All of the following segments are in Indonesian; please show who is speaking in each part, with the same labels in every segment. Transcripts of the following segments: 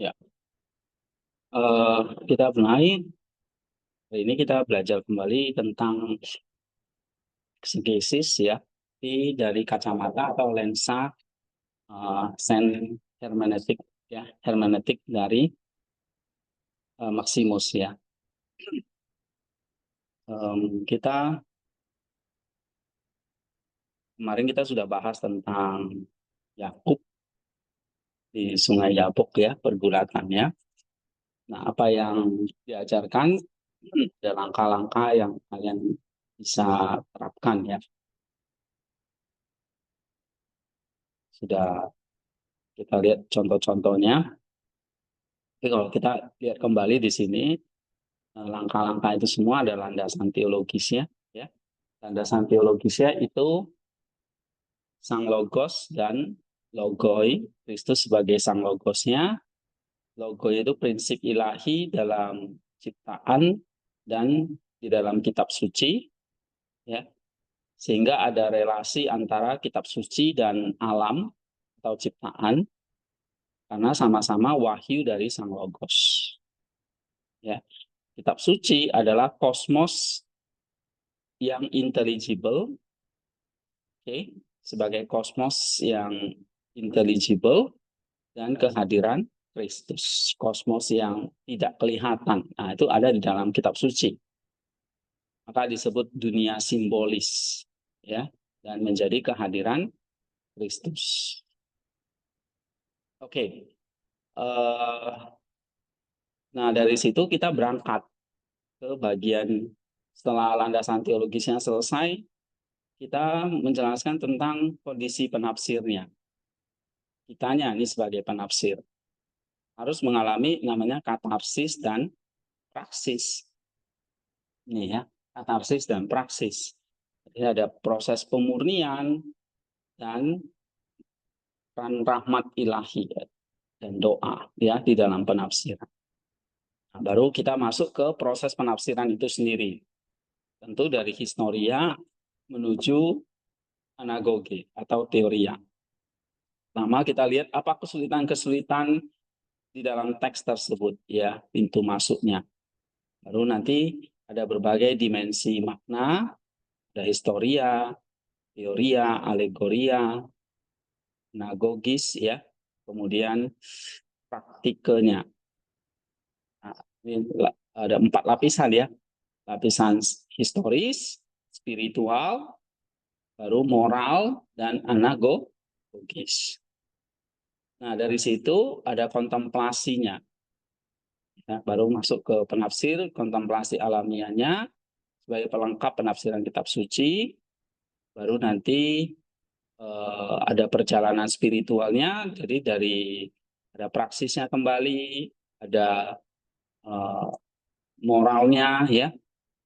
Speaker 1: Ya, kita mulai. Hari ini kita belajar kembali tentang eksegesis ya, dari kacamata atau lensa sen hermeneutik ya, hermeneutik dari Maximus ya. Kita kemarin kita sudah bahas tentang Yakub di Sungai Yabok ya, pergulatannya. Nah, apa yang diajarkan, ada langkah-langkah yang kalian bisa terapkan ya. Sudah kita lihat contoh-contohnya. Tapi kalau kita lihat kembali di sini, langkah-langkah itu semua ada landasan teologisnya, ya. Landasan teologisnya itu sang logos dan logoi, Kristus sebagai sang logosnya, logoi itu prinsip ilahi dalam ciptaan dan di dalam kitab suci, ya. Sehingga ada relasi antara kitab suci dan alam atau ciptaan karena sama-sama wahyu dari sang logos, ya. Kitab suci adalah kosmos yang intelligible, okay, sebagai kosmos yang intelligible dan kehadiran Kristus, kosmos yang tidak kelihatan. Nah, itu ada di dalam kitab suci. Maka disebut dunia simbolis, ya, dan menjadi kehadiran Kristus. Oke. Okay. Nah, dari situ kita berangkat ke bagian setelah landasan teologisnya selesai, kita menjelaskan tentang kondisi penafsirnya. Kitanya ini sebagai penafsir harus mengalami namanya katarsis dan praksis. Ini ya, katarsis dan praksis. Jadi ada proses pemurnian dan rahmat ilahi dan doa ya di dalam penafsiran. Nah, baru kita masuk ke proses penafsiran itu sendiri. Tentu dari historia menuju anagoge atau teoria. Pertama kita lihat apa kesulitan-kesulitan di dalam teks tersebut ya, pintu masuknya. Baru nanti ada berbagai dimensi makna, ada historia, teoria, alegoria, anagogis ya, kemudian praktikenya. Nah, ini ada 4 lapisan ya, lapisan historis, spiritual, baru moral dan anagogis. Nah, dari situ ada kontemplasinya. Ya, baru masuk ke penafsir, kontemplasi alamiahnya sebagai pelengkap penafsiran kitab suci. Baru nanti ada perjalanan spiritualnya, jadi dari ada praksisnya kembali, ada eh, moralnya ya,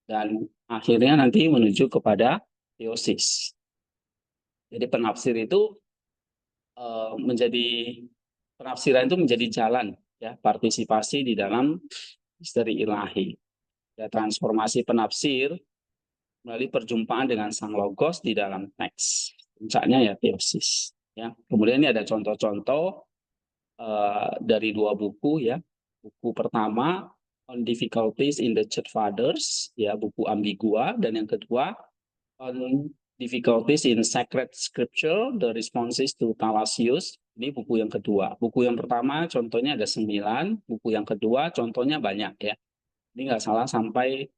Speaker 1: dan akhirnya nanti menuju kepada teosis. Jadi penafsir itu menjadi penafsiran itu menjadi jalan ya, partisipasi di dalam misteri ilahi. Ya, transformasi penafsir melalui perjumpaan dengan sang logos di dalam teks. Puncaknya ya teosis. Ya. Kemudian ini ada contoh-contoh dari 2 buku ya. Buku pertama On Difficulties in the Church Fathers, ya buku ambigua, dan yang kedua On Difficulties in Sacred Scripture, The Responses to Thalassius. Ini buku yang kedua. Buku yang pertama contohnya ada 9, buku yang kedua contohnya banyak ya. Ini nggak salah sampai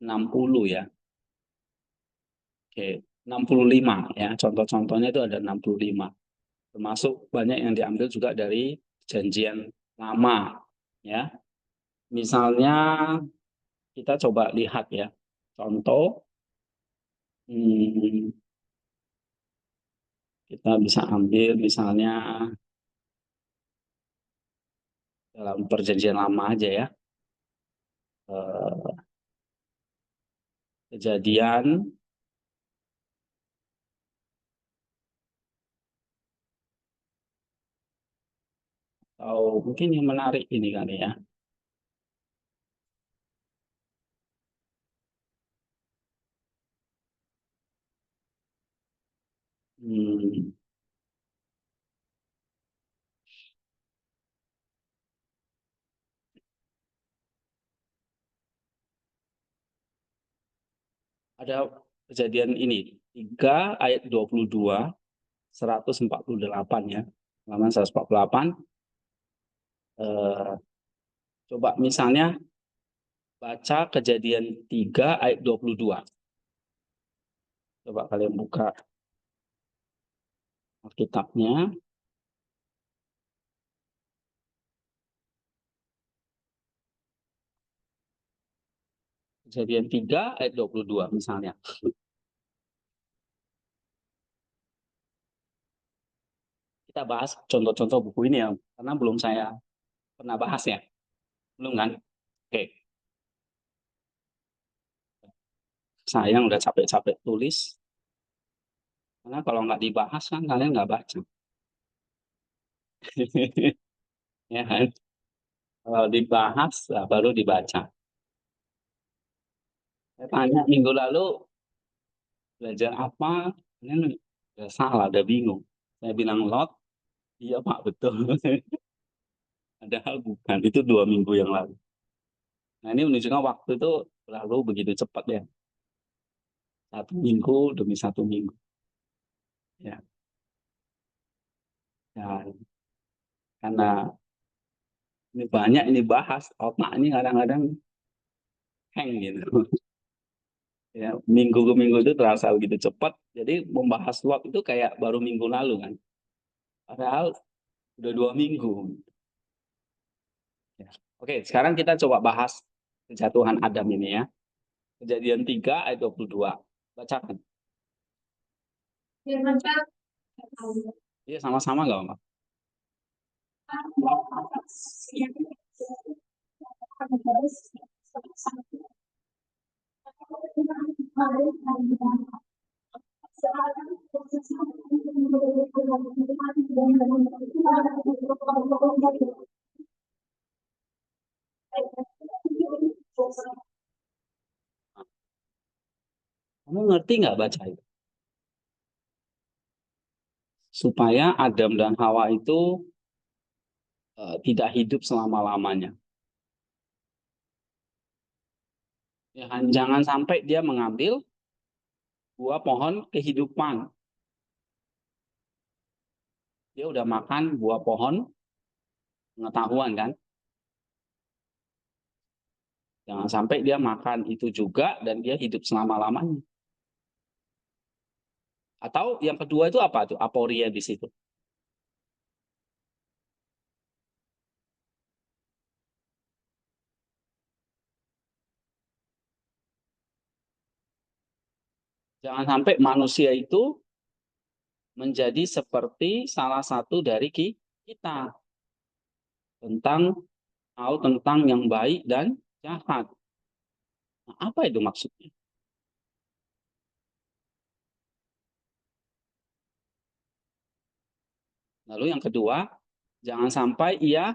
Speaker 1: 60 ya. Oke, 65 ya. Contoh-contohnya itu ada 65. Termasuk banyak yang diambil juga dari Perjanjian Lama ya. Misalnya kita coba lihat ya. Contoh hmm, kita bisa ambil misalnya dalam Perjanjian Lama aja ya. Eh, Kejadian atau mungkin yang menarik ini kali ya. Hmm, ada kejadian ini 3 ayat 22 148 ya, halaman 148. Coba misalnya baca Kejadian 3 ayat 22. Coba kalian buka Alkitabnya. Kejadian 3 ayat 22 misalnya. Kita bahas contoh-contoh buku ini ya, karena belum saya pernah bahas ya. Belum kan? Oke. Saya udah capek-capek tulis. Karena kalau nggak dibahas kan kalian nggak baca. Ya kan? Kalau dibahas baru dibaca. Saya tanya minggu lalu belajar apa? Kalian udah salah, udah bingung. Saya bilang lot, iya Pak betul. Padahal bukan, itu 2 minggu yang lalu. Nah ini menunjukkan waktu itu lalu begitu cepat ya. 1 minggu demi 1 minggu. Ya, dan karena ini banyak ini bahas, otak ini kadang-kadang hang gitu. Ya, minggu ke minggu itu terasa begitu cepat. Jadi membahas slot itu kayak baru minggu lalu kan. Padahal udah 2 minggu. Ya. Oke, sekarang kita coba bahas kejatuhan Adam ini ya. Kejadian 3 ayat 22. Bacakan. Iya, sama-sama nggak, Pak? Kamu ngerti nggak baca itu? Supaya Adam dan Hawa itu tidak hidup selama-lamanya. Ya, kan? Jangan sampai dia mengambil buah pohon kehidupan. Dia udah makan buah pohon pengetahuan kan. Jangan sampai dia makan itu juga dan dia hidup selama-lamanya. Atau yang kedua itu apa tuh? Aporia di situ. Jangan sampai manusia itu menjadi seperti salah satu dari kita tentang tahu tentang yang baik dan jahat. Nah, apa itu maksudnya? Lalu yang kedua, jangan sampai ia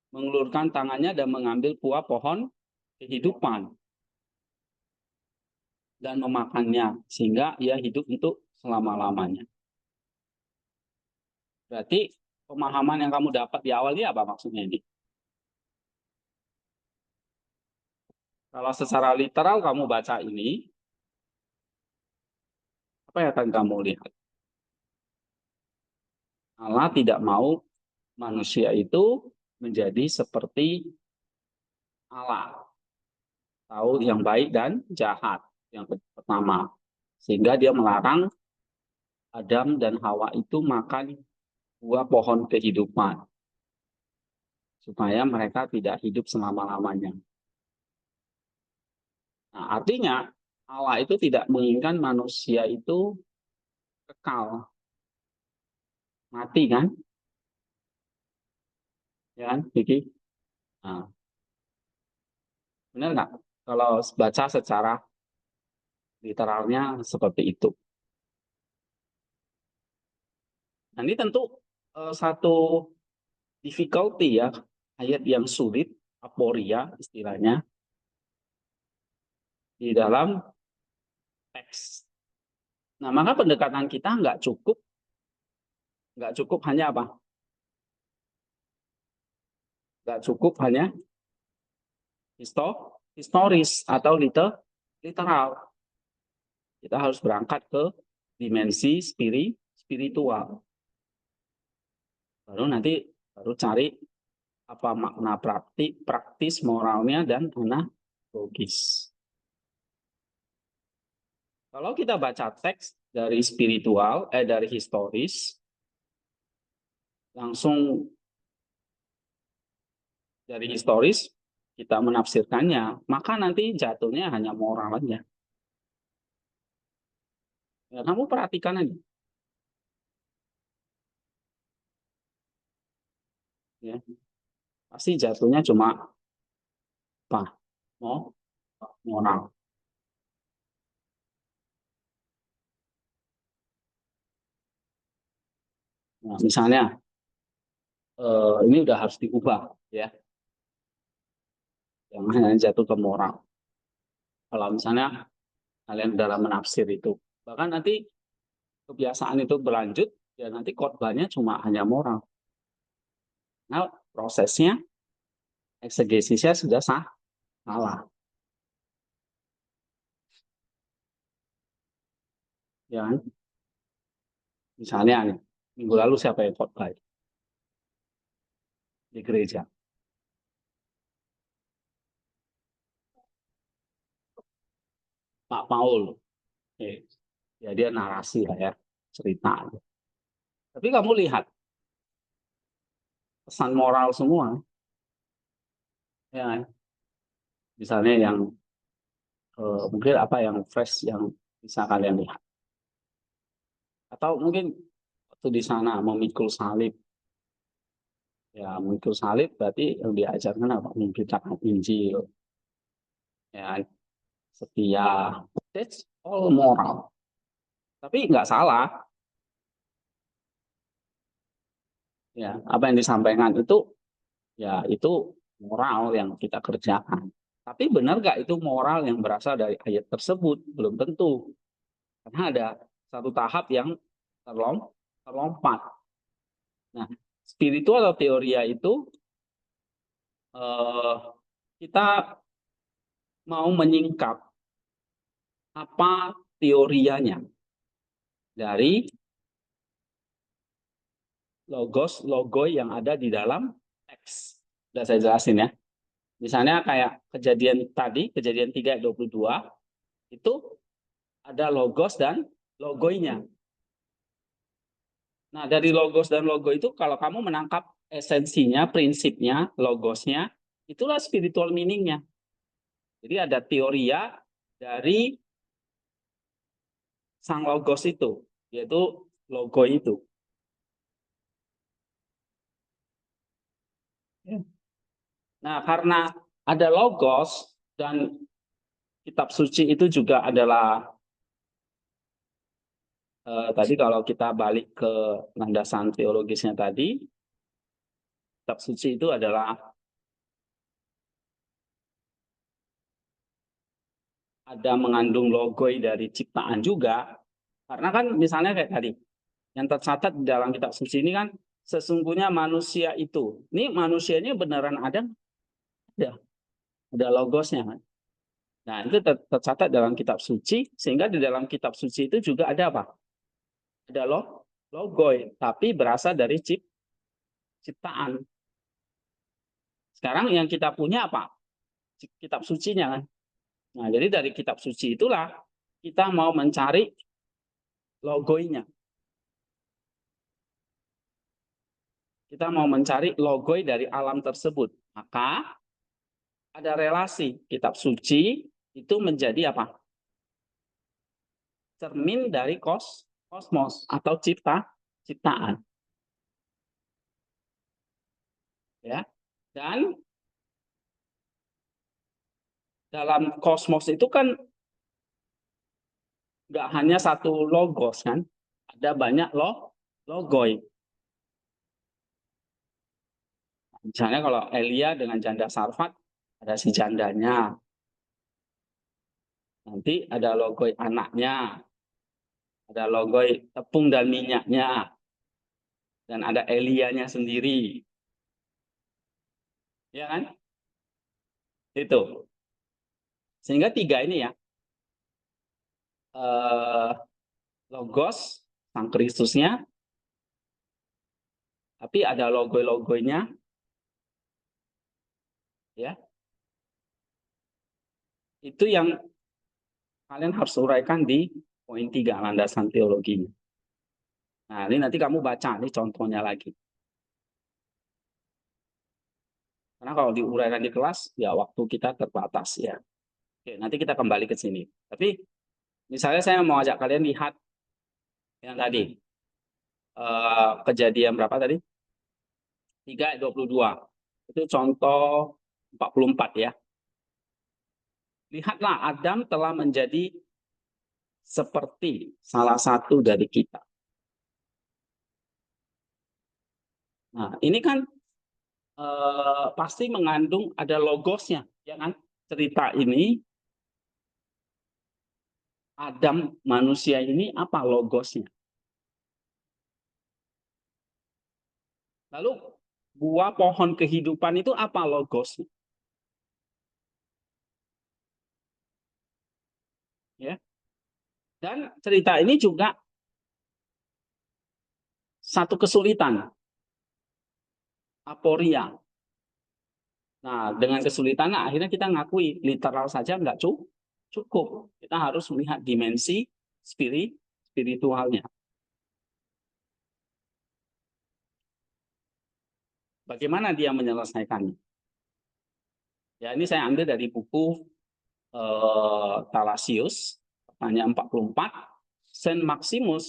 Speaker 1: mengulurkan tangannya dan mengambil buah pohon kehidupan dan memakannya sehingga ia hidup untuk selama-lamanya. Berarti pemahaman yang kamu dapat di awal ini apa maksudnya ini? Kalau secara literal kamu baca ini, apa yang akan kamu lihat? Allah tidak mau manusia itu menjadi seperti Allah, tahu yang baik dan jahat. Yang pertama, sehingga dia melarang Adam dan Hawa itu makan buah pohon kehidupan supaya mereka tidak hidup selama-lamanya. Nah, artinya Allah itu tidak menginginkan manusia itu kekal mati kan? Ya kan, Vicky? Nah, benar nggak? Kalau baca secara literalnya seperti itu. Nah, ini tentu satu difficulty ya, ayat yang sulit, aporia istilahnya, di dalam teks. Nah, maka pendekatan kita nggak cukup hanya apa? Nggak cukup hanya historis atau literal. kita harus berangkat ke dimensi spiritual. Baru nanti cari apa makna praktis moralnya dan mana logis. Kalau kita baca teks dari spiritual, dari historis, langsung dari historis kita menafsirkannya, maka nanti jatuhnya hanya moral aja. Ya, kamu perhatikan aja. Ya, pasti jatuhnya cuma apa? Moral. Nah, misalnya ini udah harus diubah, ya, yang hanya jatuh ke moral. Kalau misalnya kalian dalam menafsir itu, bahkan nanti kebiasaan itu berlanjut, ya nanti korbannya cuma hanya moral. Nah, prosesnya, eksegesisnya sudah salah. Ya kan? Misalnya nih, minggu lalu siapa yang khotbah di gereja? Pak Paul. Ya dia narasi lah ya, cerita. Tapi kamu lihat, pesan moral semua. Ya kan? Misalnya yang mungkin apa yang fresh yang bisa kalian lihat. Atau mungkin waktu di sana memikul salib. Ya, memikul salib berarti yang diajarkan apa? Memberitakan Injil. Ya, setia. That's all moral. Tapi nggak salah. Ya, apa yang disampaikan itu ya itu moral yang kita kerjakan. Tapi benar nggak itu moral yang berasal dari ayat tersebut? Belum tentu. Karena ada satu tahap yang terlompat. Nah, spiritual atau teoria itu eh, kita mau menyingkap apa teorianya dari logo yang ada di dalam teks. Sudah saya jelasin ya. Misalnya kayak kejadian 3:22 itu ada logos dan logonya. Nah, dari logos dan logo itu kalau kamu menangkap esensinya, prinsipnya, logosnya, itulah spiritual meaning-nya. Jadi ada teoria dari sang logos itu, yaitu logo itu. Nah, karena ada logos dan kitab suci itu juga adalah tadi kalau kita balik ke landasan teologisnya tadi, kitab suci itu adalah ada mengandung logoi dari ciptaan juga. Karena kan misalnya kayak tadi, yang tercatat di dalam kitab suci ini kan sesungguhnya manusia itu. Ini manusianya beneran ada? Ada logosnya kan? Nah, itu tercatat dalam kitab suci, sehingga di dalam kitab suci itu juga ada apa? Ada logoi, tapi berasal dari ciptaan. Sekarang yang kita punya apa? Kitab sucinya kan. Nah, jadi dari kitab suci itulah kita mau mencari logoinya. Kita mau mencari logoi dari alam tersebut. Maka ada relasi kitab suci itu menjadi apa? Cermin dari kosmos atau ciptaan. Ya. Dan dalam kosmos itu kan nggak hanya satu logos kan, ada banyak logoi. Misalnya kalau Elia dengan janda Sarfat, ada si jandanya, nanti ada logoi anaknya, ada logoi tepung dan minyaknya, dan ada Elianya sendiri, ya kan? Itu. Sehingga tiga ini ya, Logos, Sang Kristusnya, tapi ada logo-logonya, ya. Itu yang kalian harus uraikan di poin 3, landasan teologinya. Nah, ini nanti kamu baca, ini contohnya lagi. Karena kalau diuraikan di kelas, ya waktu kita terbatas ya. Oke, nanti kita kembali ke sini. Tapi misalnya saya mau ajak kalian lihat yang tadi. Kejadian berapa tadi? 3:22. Itu contoh 44 ya. Lihatlah, Adam telah menjadi seperti salah satu dari kita. Nah, ini kan pasti mengandung ada logosnya, ya kan? Cerita ini, Adam manusia ini apa logosnya? Lalu buah pohon kehidupan itu apa logosnya? Ya. Dan cerita ini juga satu kesulitan, aporia. Nah, dengan kesulitan akhirnya kita ngakui literal saja nggak cukup. Kita harus melihat dimensi spiritualnya. Bagaimana dia menyelesaikannya? Ya, ini saya ambil dari buku Thalassius, pertanyaan 44. Saint Maximus,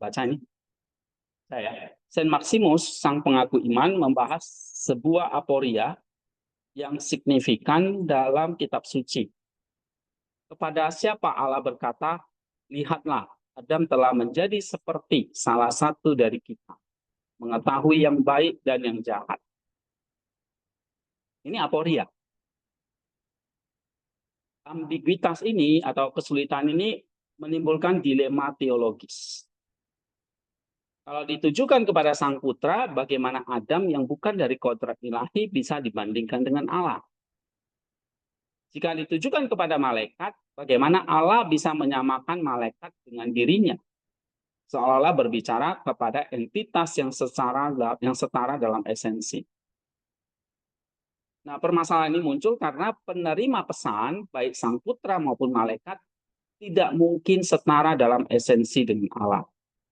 Speaker 1: baca ini saya. Saint Maximus, sang pengaku iman, membahas sebuah aporia yang signifikan dalam kitab suci. Kepada siapa Allah berkata, lihatlah, Adam telah menjadi seperti salah satu dari kita, mengetahui yang baik dan yang jahat. Ini aporia. Ambiguitas ini atau kesulitan ini menimbulkan dilema teologis. Kalau ditujukan kepada sang putra, bagaimana Adam yang bukan dari kodrat ilahi bisa dibandingkan dengan Allah? Jika ditujukan kepada malaikat, bagaimana Allah bisa menyamakan malaikat dengan dirinya? Seolah-olah berbicara kepada entitas yang setara dalam esensi. Nah, permasalahan ini muncul karena penerima pesan, baik sang putra maupun malaikat, tidak mungkin setara dalam esensi dengan Allah.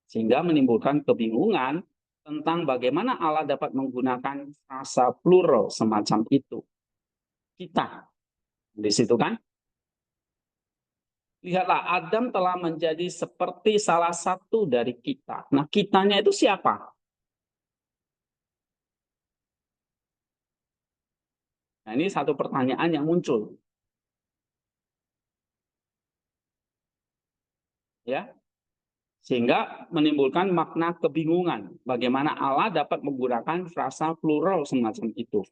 Speaker 1: Sehingga menimbulkan kebingungan tentang bagaimana Allah dapat menggunakan frasa plural semacam itu. Kita. Di situ kan? Lihatlah, Adam telah menjadi seperti salah satu dari kita. Nah, kitanya itu siapa? Nah, ini satu pertanyaan yang muncul. Ya, sehingga menimbulkan makna kebingungan. Bagaimana Allah dapat menggunakan frasa plural semacam itu.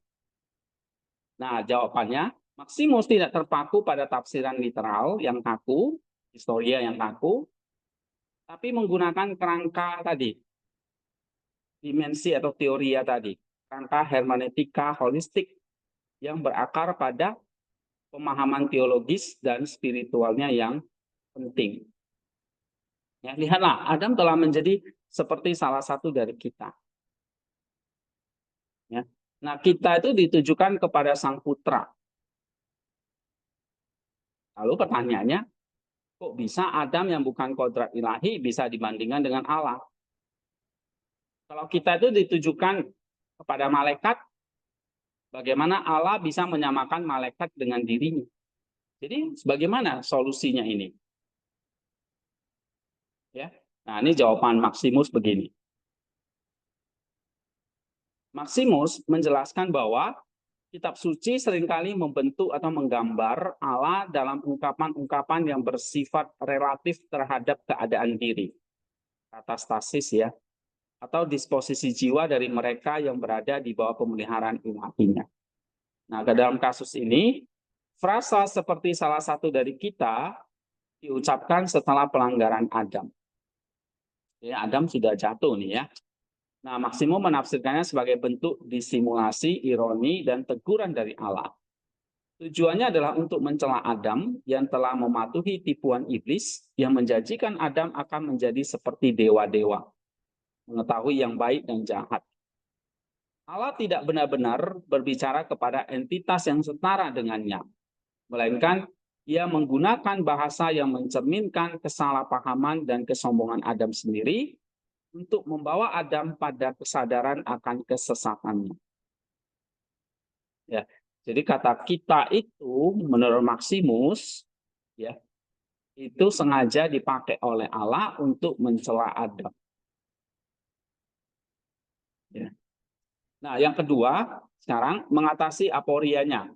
Speaker 1: Nah, jawabannya, Maximus tidak terpaku pada tafsiran literal yang kaku, historia yang kaku, tapi menggunakan kerangka tadi, dimensi atau teoria tadi, kerangka hermeneutika holistik yang berakar pada pemahaman teologis dan spiritualnya yang penting. Ya, lihatlah, Adam telah menjadi seperti salah satu dari kita. Ya. Nah, kita itu ditujukan kepada sang putra. Lalu pertanyaannya, kok bisa Adam yang bukan kodrat ilahi bisa dibandingkan dengan Allah? Kalau kita itu ditujukan kepada malaikat, bagaimana Allah bisa menyamakan malaikat dengan dirinya? Jadi, bagaimana solusinya ini? Ya, nah ini jawaban Maximus begini. Maximus menjelaskan bahwa kitab suci seringkali membentuk atau menggambar Allah dalam ungkapan-ungkapan yang bersifat relatif terhadap keadaan diri. Katastasis ya. Atau disposisi jiwa dari mereka yang berada di bawah pemeliharaan ilahinya. Nah, ke dalam kasus ini, frasa seperti salah satu dari kita diucapkan setelah pelanggaran Adam. Ya, Adam sudah jatuh nih ya. Nah, Maximus menafsirkannya sebagai bentuk disimulasi, ironi, dan teguran dari Allah. Tujuannya adalah untuk mencela Adam yang telah mematuhi tipuan iblis yang menjanjikan Adam akan menjadi seperti dewa-dewa, mengetahui yang baik dan jahat. Allah tidak benar-benar berbicara kepada entitas yang setara dengannya, melainkan ia menggunakan bahasa yang mencerminkan kesalahpahaman dan kesombongan Adam sendiri untuk membawa Adam pada kesadaran akan kesesatannya. Ya, jadi kata kita itu menurut Maximus ya itu sengaja dipakai oleh Allah untuk mencela Adam. Ya. Nah, yang kedua sekarang mengatasi aporianya.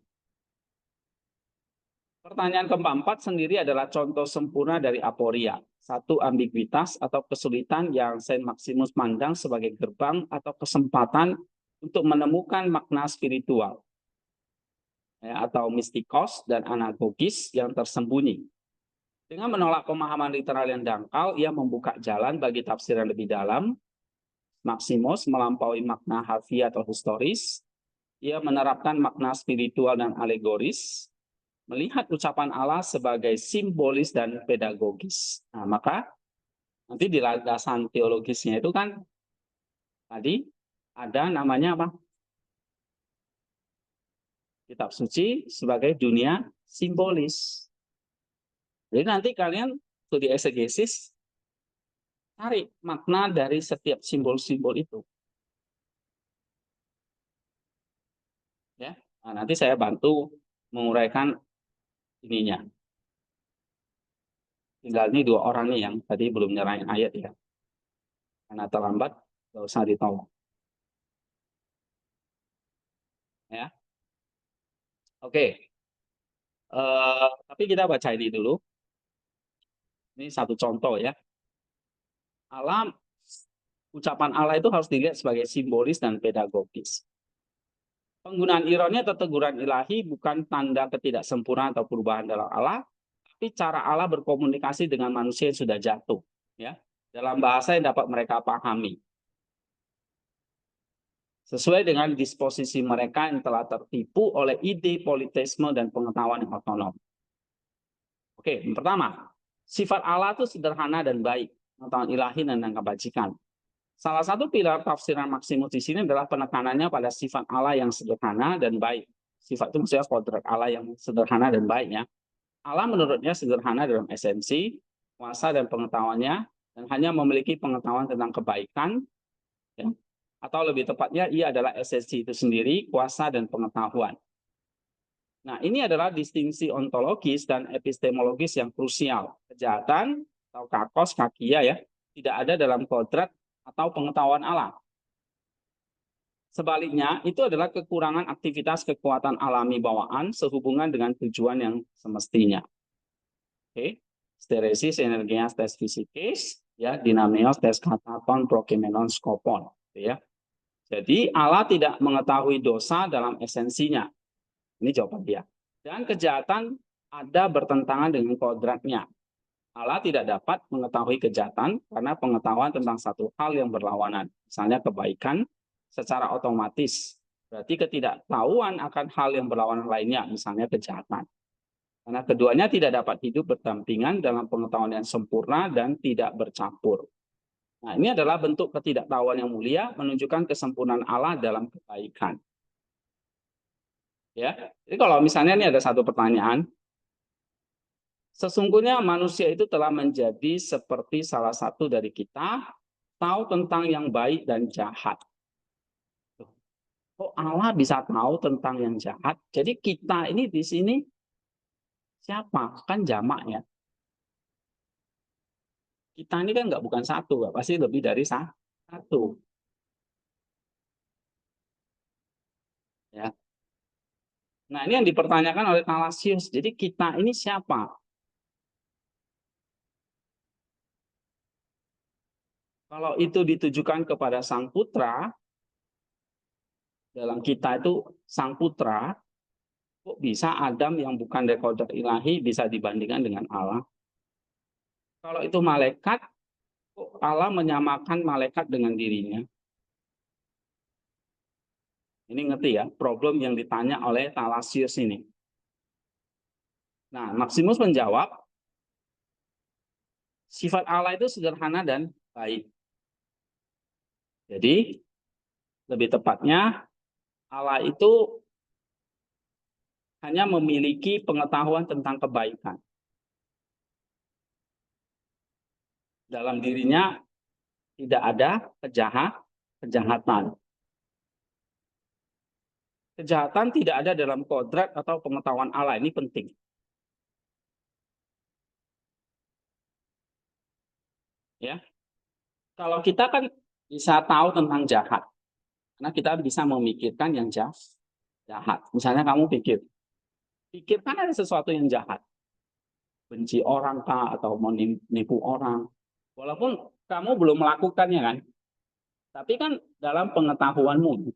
Speaker 1: Pertanyaan keempat sendiri adalah contoh sempurna dari aporia. Satu, ambiguitas atau kesulitan yang Saint Maximus pandang sebagai gerbang atau kesempatan untuk menemukan makna spiritual ya, atau mistikos dan anagogis yang tersembunyi. Dengan menolak pemahaman literal yang dangkal, ia membuka jalan bagi tafsiran lebih dalam. Maximus melampaui makna harfiah atau historis. Ia menerapkan makna spiritual dan alegoris, melihat ucapan Allah sebagai simbolis dan pedagogis. Nah, maka nanti di landasan teologisnya itu kan tadi ada namanya apa? Kitab suci sebagai dunia simbolis. Jadi nanti kalian studi eksegesis cari makna dari setiap simbol-simbol itu. Ya. Nah, nanti saya bantu menguraikan ininya. Tinggal ini dua orang nih yang tadi belum nyerahin ayat ya. Karena terlambat, nggak usah ditolong. Ya, oke. Tapi kita baca ini dulu. Ini satu contoh ya. Allah, ucapan Allah itu harus dilihat sebagai simbolis dan pedagogis. Penggunaan ironi atau teguran ilahi bukan tanda ketidaksempurnaan atau perubahan dalam Allah, tapi cara Allah berkomunikasi dengan manusia yang sudah jatuh, ya, dalam bahasa yang dapat mereka pahami, sesuai dengan disposisi mereka yang telah tertipu oleh ide politeisme dan pengetahuan yang otonom. Oke, yang pertama, sifat Allah itu sederhana dan baik, pengetahuan ilahi dan kebajikan. Salah satu pilar tafsiran Maximus di sini adalah penekanannya pada sifat Allah yang sederhana dan baik. Sifat itu maksudnya kodrat Allah yang sederhana dan baik ya. Allah menurutnya sederhana dalam esensi, kuasa dan pengetahuannya, dan hanya memiliki pengetahuan tentang kebaikan, ya. Atau lebih tepatnya ia adalah esensi itu sendiri, kuasa dan pengetahuan. Nah, ini adalah distingsi ontologis dan epistemologis yang krusial. Kejahatan atau kakos, kakia ya, tidak ada dalam kodrat atau pengetahuan Allah. Sebaliknya, itu adalah kekurangan aktivitas kekuatan alami bawaan sehubungan dengan tujuan yang semestinya. Oke, steresis energias tes fisikis, ya, dinameos tes kataton prokimenon skopon, ya. Jadi Allah tidak mengetahui dosa dalam esensinya. Ini jawaban dia. Dan kejahatan ada bertentangan dengan kodratnya. Allah tidak dapat mengetahui kejahatan karena pengetahuan tentang satu hal yang berlawanan. Misalnya kebaikan secara otomatis. Berarti ketidaktahuan akan hal yang berlawanan lainnya, misalnya kejahatan. Karena keduanya tidak dapat hidup berdampingan dalam pengetahuan yang sempurna dan tidak bercampur. Nah, ini adalah bentuk ketidaktahuan yang mulia menunjukkan kesempurnaan Allah dalam kebaikan. Ya, jadi kalau misalnya ini ada satu pertanyaan, sesungguhnya manusia itu telah menjadi seperti salah satu dari kita, tahu tentang yang baik dan jahat. Oh, Allah bisa tahu tentang yang jahat. Jadi kita ini di sini siapa? Kan jamak ya. Kita ini kan nggak bukan satu, pasti lebih dari satu. Ya. Nah, ini yang dipertanyakan oleh Thalassius. Jadi kita ini siapa? Kalau itu ditujukan kepada Sang Putra, dalam kita itu Sang Putra, kok bisa Adam yang bukan dekoder ilahi bisa dibandingkan dengan Allah? Kalau itu malaikat, kok Allah menyamakan malaikat dengan dirinya? Ini ngerti ya, problem yang ditanya oleh Thalassius ini. Nah, Maximus menjawab, sifat Allah itu sederhana dan baik. Jadi, lebih tepatnya, Allah itu hanya memiliki pengetahuan tentang kebaikan. Dalam dirinya tidak ada kejahatan. Kejahatan tidak ada dalam kodrat atau pengetahuan Allah. Ini penting. Ya, kalau kita kan bisa tahu tentang jahat, karena kita bisa memikirkan yang jahat. Misalnya kamu pikirkan ada sesuatu yang jahat, benci orang kah atau menipu orang. Walaupun kamu belum melakukannya kan, tapi kan dalam pengetahuanmu.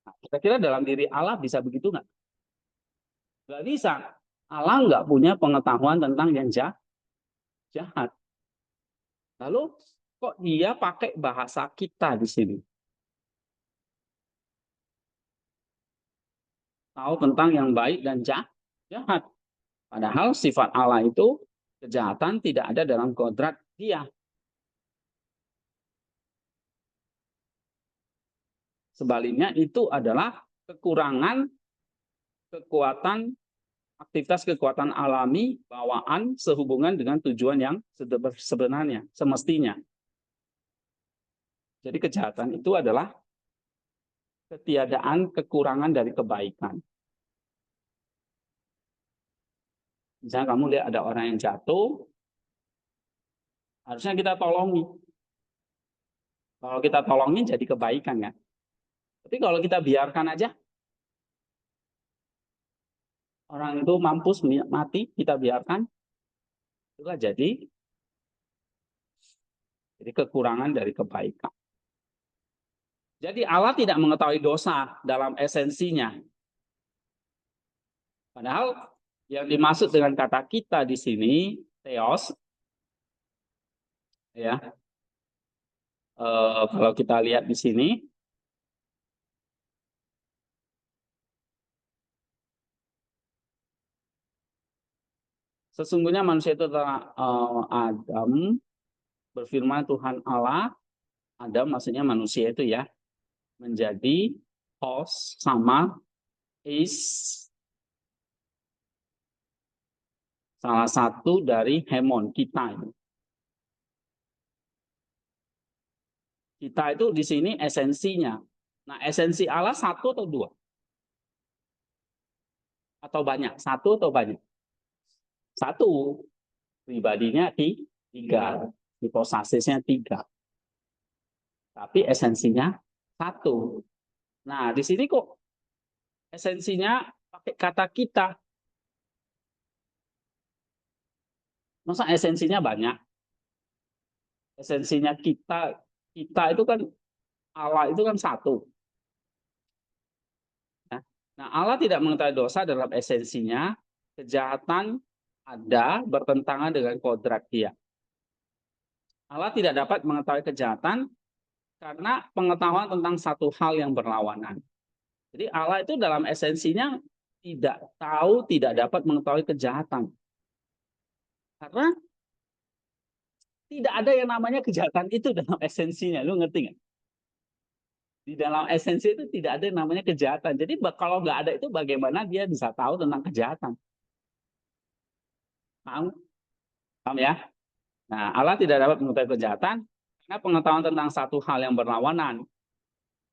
Speaker 1: Nah, kira-kira dalam diri Allah bisa begitu nggak? Nggak bisa. Allah nggak punya pengetahuan tentang yang jahat. Lalu kok dia pakai bahasa kita di sini? Tahu tentang yang baik dan jahat. Padahal sifat Allah itu kejahatan tidak ada dalam kodrat dia. Sebaliknya itu adalah kekurangan kekuatan aktivitas kekuatan alami bawaan sehubungan dengan tujuan yang sebenarnya semestinya. Jadi kejahatan itu adalah ketiadaan kekurangan dari kebaikan. Misalnya kamu lihat ada orang yang jatuh, harusnya kita tolongi. Kalau kita tolongin jadi kebaikan kan. Tapi kalau kita biarkan aja, orang itu mampus mati, kita biarkan, itulah jadi kekurangan dari kebaikan. Jadi Allah tidak mengetahui dosa dalam esensinya. Padahal yang dimaksud dengan kata kita di sini, theos, ya, kalau kita lihat di sini, sesungguhnya manusia itu adalah Adam, berfirman Tuhan Allah, Adam maksudnya manusia itu ya, menjadi host sama is salah satu dari hemon kita. Kita itu di sini esensinya. Nah, esensi Allah satu atau dua? Atau banyak? Satu atau banyak? Satu. Pribadinya tiga. Hipostasisnya tiga. Tapi esensinya satu. Nah, di sini kok esensinya pakai kata kita. Masa esensinya banyak? Esensinya kita itu kan Allah itu kan satu. Nah, Allah tidak mengetahui dosa dalam esensinya, kejahatan ada bertentangan dengan kodrat dia. Allah tidak dapat mengetahui kejahatan karena pengetahuan tentang satu hal yang berlawanan. Jadi Allah itu dalam esensinya tidak tahu, tidak dapat mengetahui kejahatan. Karena tidak ada yang namanya kejahatan itu dalam esensinya. Lu ngerti nggak? Di dalam esensi itu tidak ada yang namanya kejahatan. Jadi kalau nggak ada itu bagaimana dia bisa tahu tentang kejahatan? Paham? Paham ya? Nah, Allah tidak dapat mengetahui kejahatan karena pengetahuan tentang satu hal yang berlawanan.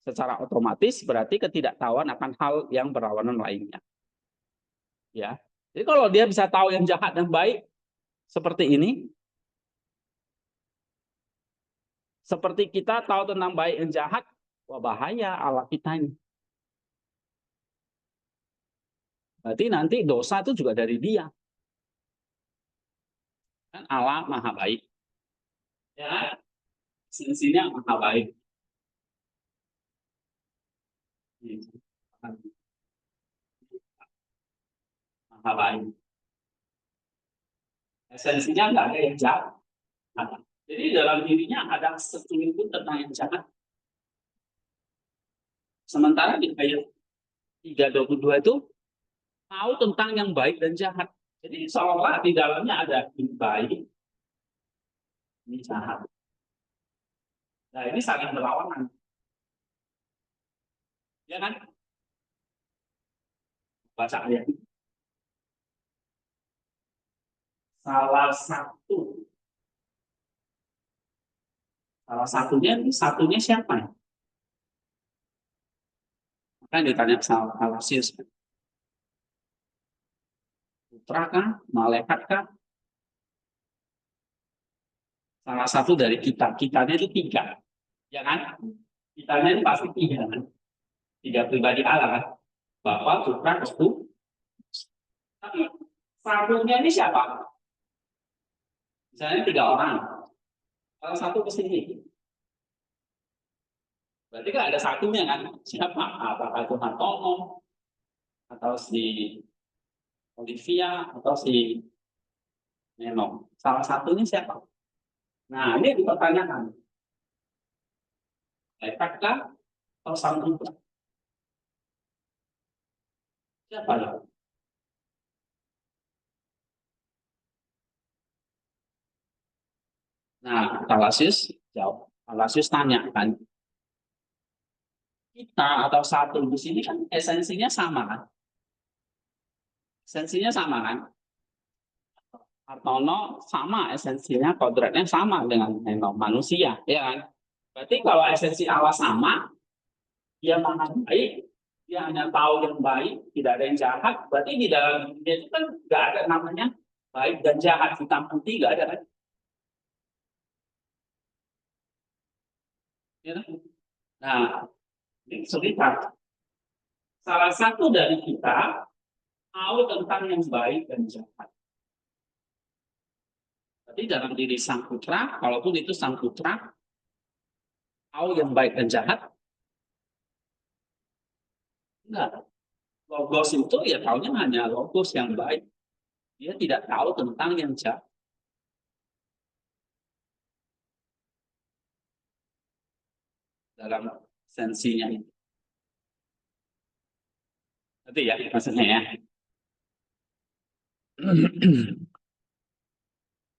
Speaker 1: Secara otomatis berarti ketidaktahuan akan hal yang berlawanan lainnya. Ya. Jadi kalau dia bisa tahu yang jahat dan baik seperti ini, seperti kita tahu tentang baik dan jahat, wah bahaya Allah kita ini. Berarti nanti dosa itu juga dari dia. Kan Allah maha baik. Ya, esensinya maha baik. Maha baik. Esensinya nggak ada yang jahat. Jadi dalam dirinya ada sekelumit tentang yang jahat. Sementara di ayat 3:22 itu tahu tentang yang baik dan jahat. Jadi seolah di dalamnya ada ini baik, ini jahat. Nah ini saling berlawanan, ya kan? Baca ayat. Salah satu, satunya siapa? Kan ditanya sama Alasius, putra kah, malaikat kah? Salah satu dari kita, kitanya itu tiga, ya kan? Kitanya itu pasti tiga, kan? Tiga pribadi Allah, kan? Bapa, Putra, Roh. Tapi satunya ini siapa? Misalnya tiga orang, salah satu ke sini. Berarti kan ada satunya kan? Siapa? Apakah Tuhan Tomo, atau si Olivia, atau si Neno? Salah satunya siapa? Nah, ini dipertanyakan. Efekah atau sang Putra? Siapa ya? Nah, Alasius jawab. Alasius tanya kan, kita atau satu di sini kan esensinya sama kan? Esensinya sama kan? Hartono sama esensinya, kodratnya sama dengan manusia, ya kan? Berarti kalau esensi Allah sama, dia maha baik, dia hanya tahu yang baik, tidak ada yang jahat. Berarti di dalam dunia itu kan nggak ada namanya baik dan jahat, hitam putih nggak ada kan? Ya kan? Nah, ini cerita. Salah satu dari kita tahu tentang yang baik dan jahat. Jadi dalam diri sang putra, kalaupun itu sang putra tahu yang baik dan jahat, enggak. Logos itu ya tahunya hanya logos yang baik. Dia tidak tahu tentang yang jahat. Dalam sensinya itu. Itu ya maksudnya ya.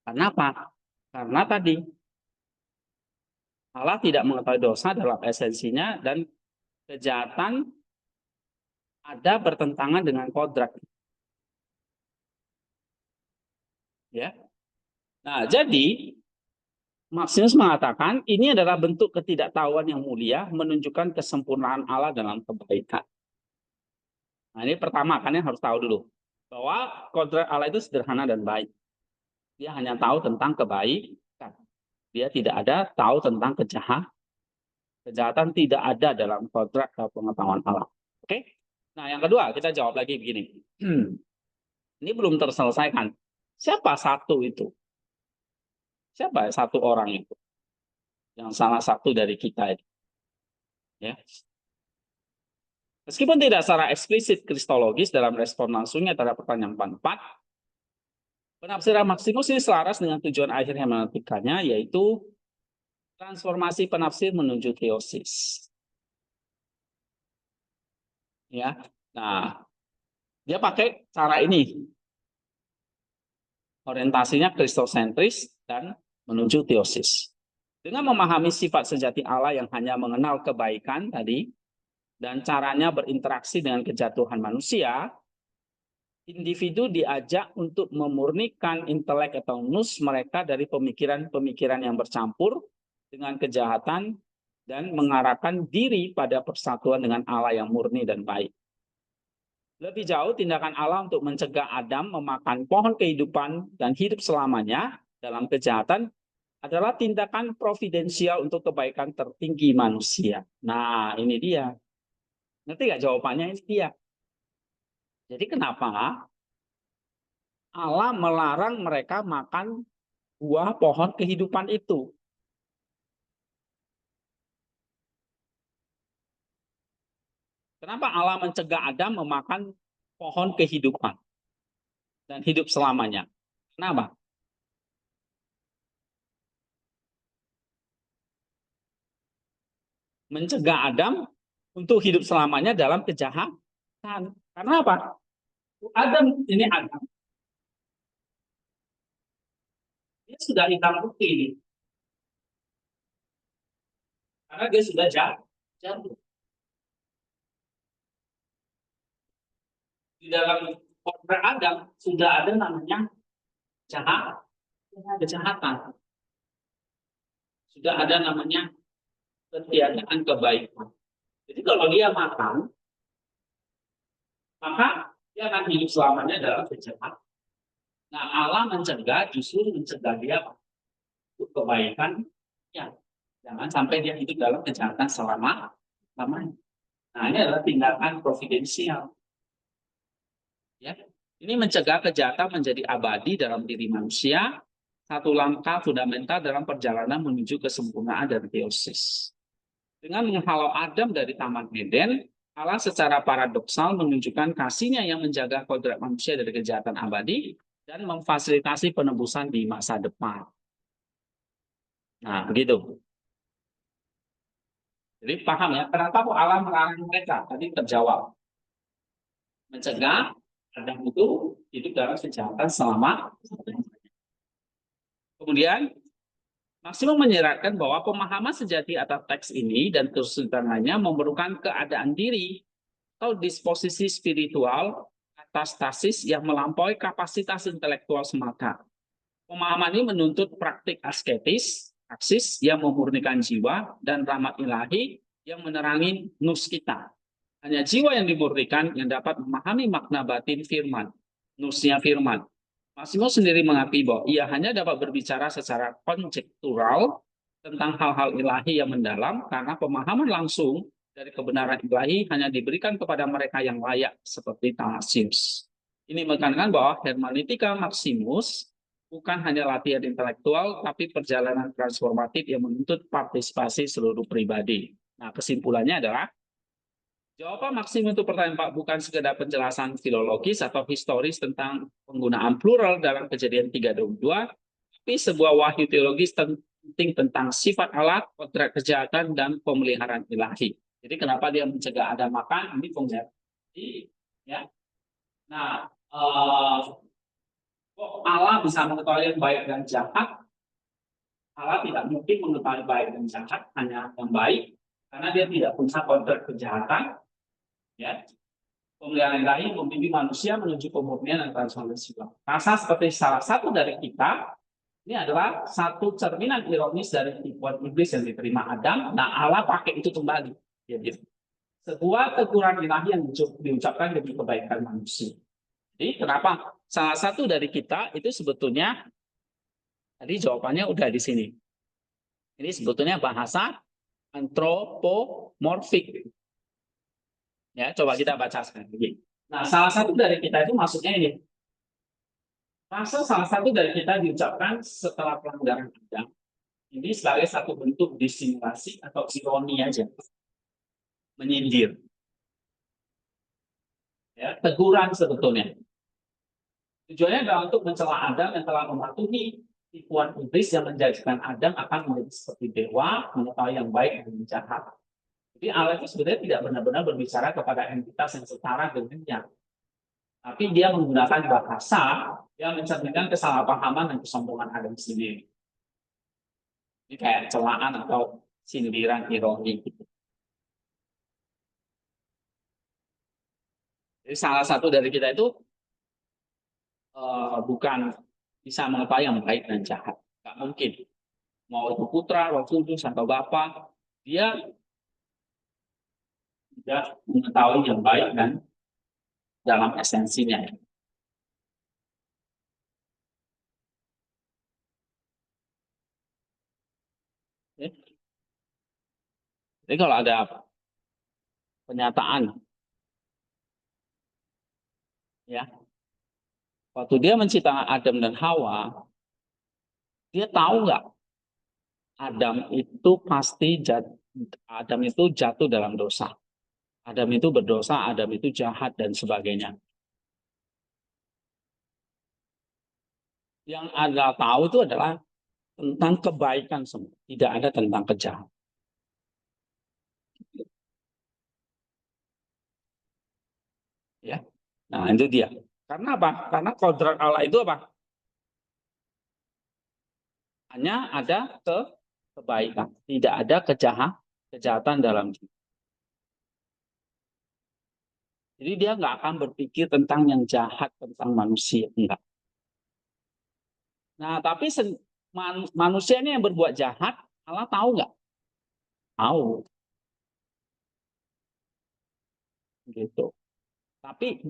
Speaker 1: Karena apa? Karena tadi Allah tidak mengetahui dosa dalam esensinya dan kejahatan ada bertentangan dengan kodrat. Ya. Nah, jadi Maximus mengatakan ini adalah bentuk ketidaktahuan yang mulia menunjukkan kesempurnaan Allah dalam kebaikan. Nah, ini pertama kan yang harus tahu dulu bahwa kodrat Allah itu sederhana dan baik. Dia hanya tahu tentang kebaikan. Dia tidak ada tahu tentang kejahatan. Kejahatan tidak ada dalam kodrat atau pengetahuan Allah. Oke? Nah, yang kedua kita jawab lagi begini. Ini belum terselesaikan. Siapa satu itu? Siapa satu orang itu? Yang salah satu dari kita itu. Ya. Meskipun tidak secara eksplisit kristologis dalam respon langsungnya terhadap pertanyaan 44, penafsiran Maximus ini selaras dengan tujuan akhirnya menentukannya, yaitu transformasi penafsir menuju teosis. Ya, nah dia pakai cara ini, orientasinya kristosentris dan menuju teosis. Dengan memahami sifat sejati Allah yang hanya mengenal kebaikan tadi dan caranya berinteraksi dengan kejatuhan manusia, individu diajak untuk memurnikan intelek atau nus mereka dari pemikiran-pemikiran yang bercampur dengan kejahatan dan mengarahkan diri pada persatuan dengan Allah yang murni dan baik. Lebih jauh, tindakan Allah untuk mencegah Adam memakan pohon kehidupan dan hidup selamanya dalam kejahatan adalah tindakan providensial untuk kebaikan tertinggi manusia. Nah, ini dia. Ngerti nggak jawabannya? Ini dia. Jadi kenapa Allah melarang mereka makan buah pohon kehidupan itu? Kenapa Allah mencegah Adam memakan pohon kehidupan dan hidup selamanya? Kenapa? Mencegah Adam untuk hidup selamanya dalam kejahatan. Karena apa? Adam, ini Adam. Dia sudah hitam putih nih. Karena dia sudah jatuh. Di dalam potret Adam sudah ada namanya jahat, kejahatan. Sudah ada namanya ketiadaan kebaikan. Jadi kalau dia makan, maka dia akan hidup selamanya dalam kejahatan. Nah, Allah mencegah, justru mencegah dia untuk kebaikan. Ya, jangan sampai dia hidup dalam kejahatan lamanya. Nah, ini adalah tindakan providensial. Ya, ini mencegah kejahatan menjadi abadi dalam diri manusia, satu langkah fundamental dalam perjalanan menuju kesempurnaan dan teosis. Dengan menghalau Adam dari Taman Eden, Allah secara paradoksal menunjukkan kasihnya yang menjaga kodrat manusia dari kejahatan abadi dan memfasilitasi penebusan di masa depan. Nah, begitu. Jadi paham ya, kenapa kok Allah melarang mereka? Tadi terjawab. Mencegah Adam itu hidup dalam kejahatan selama. Kemudian, Maksimum menyeratkan bahwa pemahaman sejati atas teks ini dan kesulitannya memerlukan keadaan diri atau disposisi spiritual atas stasis yang melampaui kapasitas intelektual semata. Pemahaman ini menuntut praktik asketis, aksis yang memurnikan jiwa dan rahmat ilahi yang menerangi nus kita. Hanya jiwa yang dimurnikan yang dapat memahami makna batin firman, nusnya firman. Maksimo sendiri mengakui bahwa ia hanya dapat berbicara secara konjektural tentang hal-hal ilahi yang mendalam karena pemahaman langsung dari kebenaran ilahi hanya diberikan kepada mereka yang layak seperti Thamasius. Ini menekankan bahwa hermeneutika Maximus bukan hanya latihan intelektual, tapi perjalanan transformatif yang menuntut partisipasi seluruh pribadi. Nah, kesimpulannya adalah jawaban Maksimum untuk pertanyaan Pak bukan sekedar penjelasan filologis atau historis tentang penggunaan plural dalam Kejadian 3:22, tapi sebuah wahyu teologis penting tentang sifat Allah, kodrat kejahatan, dan pemeliharaan ilahi. Jadi kenapa dia mencegah Adam makan? Ini pengerti, ya. Nah, kok Allah bisa mengetahui yang baik dan jahat? Allah tidak mungkin mengetahui baik dan jahat, hanya yang baik, karena dia tidak punya kodrat kejahatan. Ya, pemeliharaan ilahi membimbing manusia menuju pemurnian dan transformasi. Rasa seperti salah satu dari kita, ini adalah satu cerminan ironis dari tipuan iblis yang diterima Adam. Nah, Allah pakai itu kembali. Ya, gitu. Sebuah teguran ilahi yang diucapkan demi kebaikan manusia. Jadi, kenapa salah satu dari kita itu sebetulnya, tadi jawabannya udah di sini. Ini sebetulnya bahasa antropomorfik. Ya, coba kita baca sekali. Nah, salah satu dari kita itu maksudnya ini. Masa salah satu dari kita diucapkan setelah pelanggaran Adam. Ini sebagai satu bentuk disimulasi atau ironi aja. Menyindir. Ya, teguran sebetulnya. Tujuannya adalah untuk mencela Adam yang telah mematuhi tipuan iblis yang menjadikan Adam akan menjadi seperti dewa, mengetahui yang baik dan yang jahat. Jadi Allah itu sebenarnya tidak benar-benar berbicara kepada entitas yang setara dengannya. Tapi dia menggunakan bahasa yang mencerminkan kesalahpahaman dan kesombongan Adam sendiri. Ini kayak celaan atau sindiran ironi gitu. Jadi salah satu dari kita itu bukan bisa mengetahui yang baik dan jahat. Nggak mungkin. Mau itu putra, roh kudus, atau bapa, dia tidak mengetahui yang baik dan dalam esensinya. Jadi kalau ada pernyataan, ya, waktu dia menciptakan Adam dan Hawa, dia tahu nggak Adam itu jatuh dalam dosa. Adam itu berdosa, Adam itu jahat dan sebagainya. Yang Anda tahu itu adalah tentang kebaikan semua, tidak ada tentang kejahatan. Ya, nah itu dia. Karena apa? Karena kodrat Allah itu apa? Hanya ada kebaikan, tidak ada kejahatan dalam diri. Jadi dia nggak akan berpikir tentang yang jahat, tentang manusia. Enggak. Nah, tapi manusia ini yang berbuat jahat, Allah tahu nggak? Tahu. Gitu. Tapi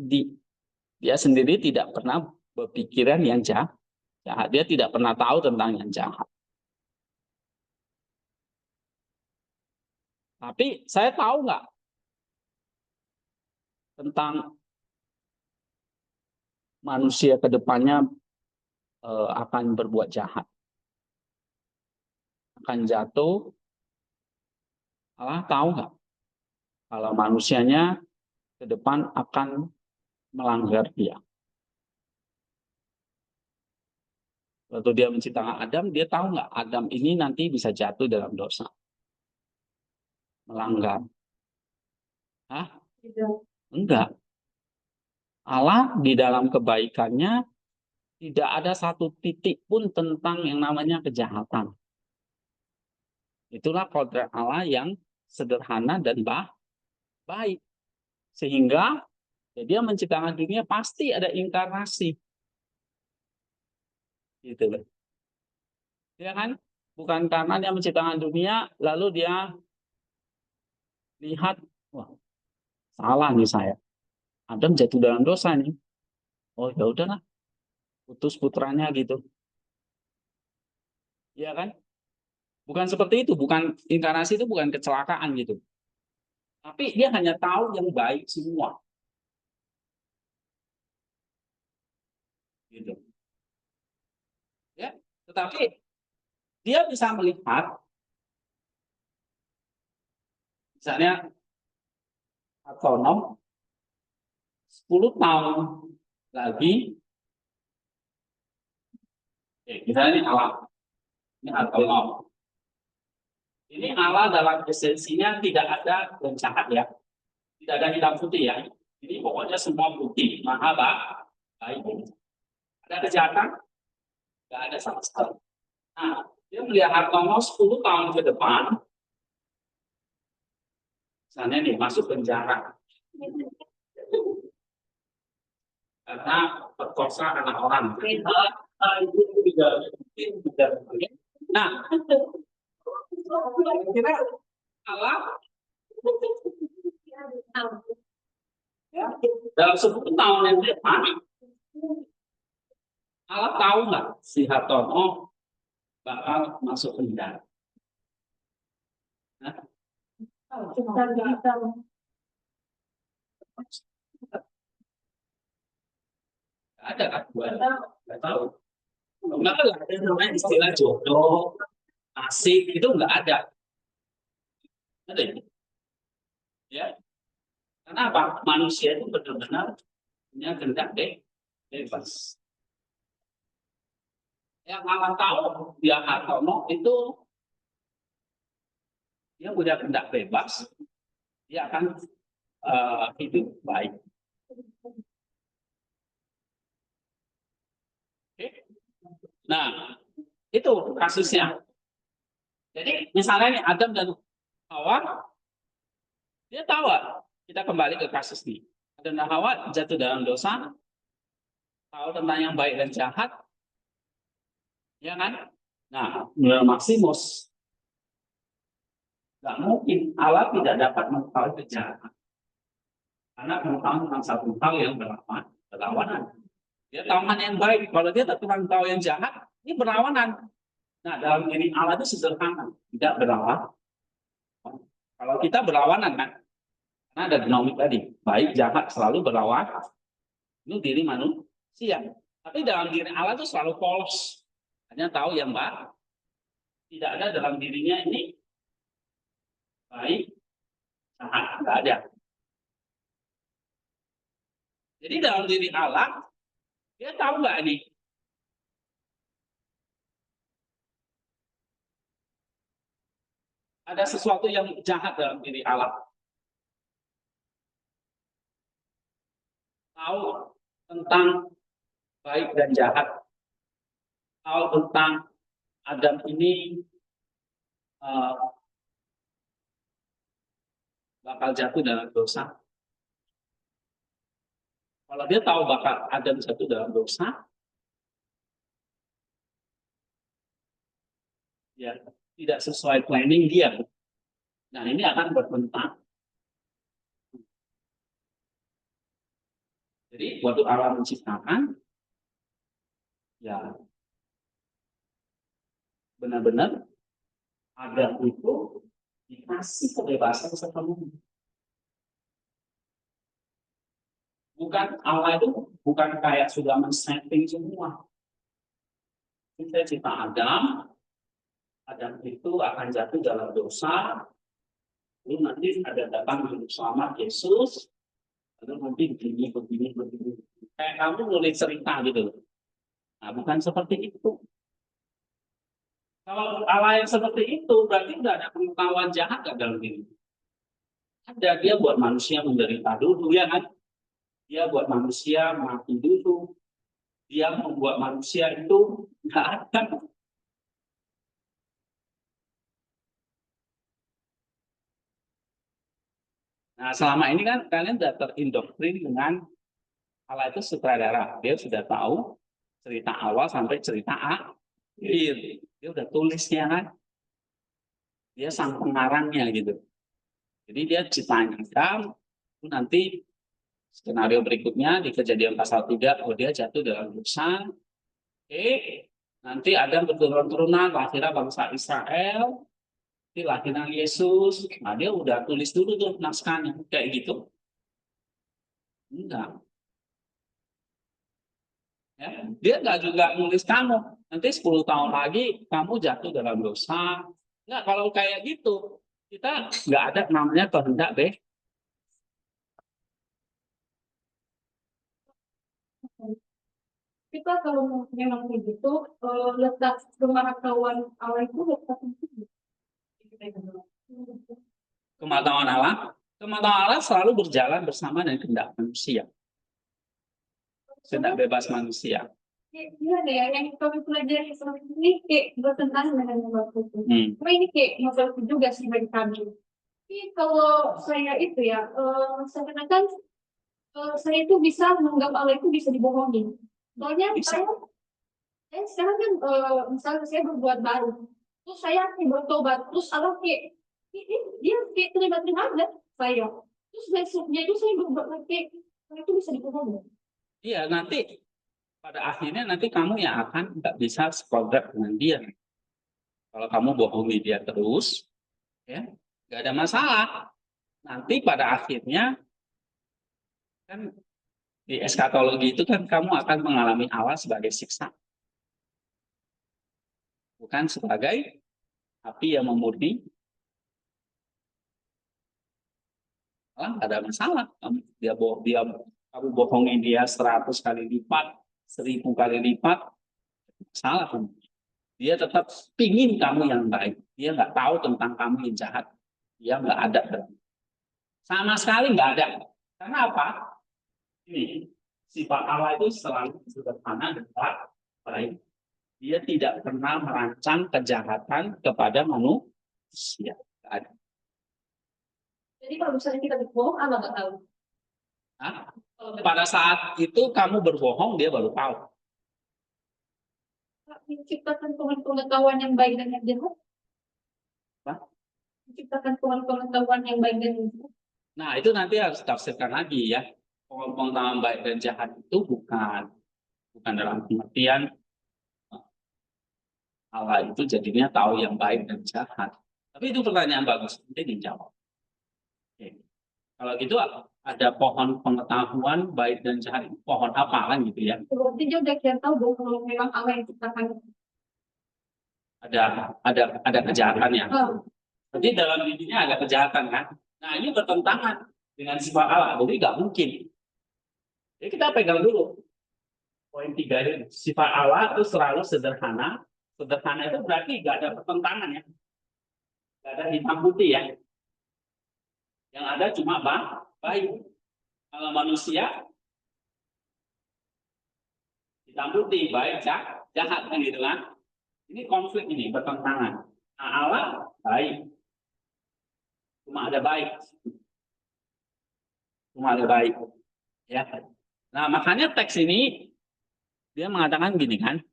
Speaker 1: dia sendiri tidak pernah berpikiran yang jahat. Dia tidak pernah tahu tentang yang jahat. Tapi saya tahu nggak tentang manusia ke depannya akan berbuat jahat, akan jatuh. Allah tahu nggak kalau manusianya ke depan akan melanggar dia. Waktu dia menciptakan Adam, dia tahu nggak Adam ini nanti bisa jatuh dalam dosa, melanggar. Hah? Enggak. Allah di dalam kebaikannya tidak ada satu titik pun tentang yang namanya kejahatan. Itulah kodrat Allah yang sederhana dan baik. Sehingga dia menciptakan dunia pasti ada inkarnasi. Gitu loh. Ya kan? Bukan karena dia menciptakan dunia, lalu dia lihat, wah, salah nih saya. Adam jatuh dalam dosa nih. Oh, ya udahlah, putus putranya gitu. Iya kan? Bukan seperti itu, bukan inkarnasi itu bukan kecelakaan gitu. Tapi dia hanya tahu yang baik semua. Gitu. Ya, tetapi dia bisa melihat misalnya otonom 10 tahun lagi, misalnya ini alam, ini otonom. Ini Allah dalam esensinya tidak ada yang jahat ya, tidak ada hitam putih ya. Ini pokoknya semua putih, maha baik. Ada kejahatan? Tidak ada sama sekali. Nah, dia melihat Hartono 10 tahun ke depan, misalnya nih masuk penjara karena perkosa anak orang. Nah, kira Allah ya, dalam 10 tahun yang depan, Allah tahu nggak si Hartono bakal masuk penjara? Nah, ada kan? Nggak tahu. Nggak ada namanya istilah jodoh, nasib itu nggak ada. Ada ya? Karena apa? Manusia itu benar-benar punya kehendak bebas. Yang Allah tahu dia Hartono itu dia punya kehendak bebas, dia akan hidup baik. Oke? Nah, itu kasusnya. Jadi misalnya ini Adam dan Hawa, dia tahu kita kembali ke kasus ini. Adam dan Hawa jatuh dalam dosa, tahu tentang yang baik dan jahat, ya kan? Nah, menurut Maximus, nggak mungkin Allah tidak dapat mengetahui kejahatan. Karena mengetahui tentang satu hal yang berlawanan. Dia tahu mana yang baik. Kalau dia tetap tahu yang jahat, ini berlawanan. Nah, dalam diri Allah itu sederhana, tidak berlawanan. Kalau kita berlawanan kan, karena ada dinamik tadi, baik jahat selalu berlawanan. Itu diri manusia. Tapi dalam diri Allah itu selalu polos. Hanya tahu yang baik. Tidak ada dalam dirinya ini baik, jahat, tidak ada. Jadi dalam diri Allah, dia tahu nggak ini? Ada sesuatu yang jahat dalam diri Allah. Tahu. tentang baik dan jahat, tahu tentang Adam ini bakal jatuh dalam dosa. Kalau dia tahu bakal Adam jatuh dalam dosa, ya tidak sesuai planning dia. Nah, ini akan bertentangan. Jadi waktu Allah menciptakan, ya benar-benar Adam itu dikasih kebebasan sepenuhnya. Bukan Allah itu bukan kayak sudah men-setting semua. Kita cipta Adam, Adam itu akan jatuh dalam dosa, lalu nanti ada datang juru selamat Yesus, lalu nanti begini. Kayak kamu nulis cerita gitu. Nah, bukan seperti itu. Kalau Allah yang seperti itu, berarti udah ada pengetahuan jahat gak dalam diri. Ada, dia buat manusia menderita dulu, ya kan? Dia buat manusia mati dulu. Dia membuat manusia itu nggak ada. Nah, selama ini kan kalian sudah terindoktrin dengan Allah itu sutradara. Dia sudah tahu cerita awal sampai cerita akhir. Dia udah tulisnya kan. Dia sang pengarangnya gitu. Jadi dia ciptakan nanti skenario berikutnya di Kejadian pasal 3, oh dia jatuh dalam dosa. Oke, nanti ada keturunan lahirnya bangsa Israel, nanti lahiran Yesus. Nah, dia udah tulis dulu tuh naskahnya kayak gitu. Enggak. Ya, dia nggak juga nulis kamu. Nanti 10 tahun lagi kamu jatuh dalam dosa. Enggak, kalau kayak gitu kita nggak ada namanya kehendak deh.
Speaker 2: Kita kalau memang begitu, letak pengetahuan awal itu letak di
Speaker 1: Kemauan Allah selalu berjalan bersama dengan kehendak manusia, kehendak bebas manusia.
Speaker 2: Iya deh, yang kami pelajari selama ini kayak bertentangan dengan yang waktu itu. Cuma ini kayak masalah juga sih bagi kami. Tapi kalau saya itu ya, seakan-akan saya itu bisa menganggap Allah itu bisa dibohongi. Soalnya saya sekarang kan misalnya saya berbuat baru, terus saya bertobat, terus Allah kayak dia kayak terima-terima aja saya. Terus besoknya itu saya berbuat lagi, saya itu bisa dibohongi.
Speaker 1: Iya, nanti pada akhirnya nanti kamu yang akan nggak bisa sekodrat dengan dia. Kalau kamu bohongi dia terus, ya nggak ada masalah. Nanti pada akhirnya kan di eskatologi itu kan kamu akan mengalami Allah sebagai siksa, bukan sebagai api yang memurni. Allah nggak ada masalah. Kamu bohongin dia 100 kali lipat, 1000 kali lipat, salah kamu. Dia tetap pingin kamu yang baik. Dia nggak tahu tentang kamu yang jahat. Dia nggak ada. Sama sekali nggak ada. Karena apa? Ini sifat Allah itu selalu sederhana dan baik. Dia tidak pernah merancang kejahatan kepada manusia. Nggak ada.
Speaker 2: Jadi kalau misalnya kita berbohong, Allah nggak tahu.
Speaker 1: Nah, pada saat itu kamu berbohong, dia baru tahu.
Speaker 2: Menciptakan pengetahuan yang baik dan yang jahat.
Speaker 1: Nah,
Speaker 2: Menciptakan pengetahuan yang baik dan yang jahat.
Speaker 1: nah, itu nanti harus tafsirkan lagi ya. Pengetahuan baik dan jahat itu bukan dalam pengertian Allah itu jadinya tahu yang baik dan jahat. Tapi itu pertanyaan bagus, nanti dijawab. Oke. Kalau gitu ada pohon pengetahuan baik dan jahat, pohon apa kan gitu ya?
Speaker 2: Berarti dia udah kira tahu dong kalau memang Allah yang ciptakan.
Speaker 1: Ada kejahatan ya.
Speaker 2: Oh.
Speaker 1: Jadi dalam dirinya ada kejahatan kan? Nah, ini bertentangan dengan sifat Allah, jadi nggak mungkin. Jadi kita pegang dulu poin 3 ini. Sifat Allah itu selalu sederhana. Sederhana itu berarti nggak ada pertentangan ya, nggak ada hitam putih ya. Yang ada cuma baik. Kalau manusia hitam putih, baik jahat kan gitu kan. Ini konflik ini bertentangan. Nah, Allah baik. Cuma ada baik. Cuma ada baik. Ya. Nah, makanya teks ini dia mengatakan gini kan.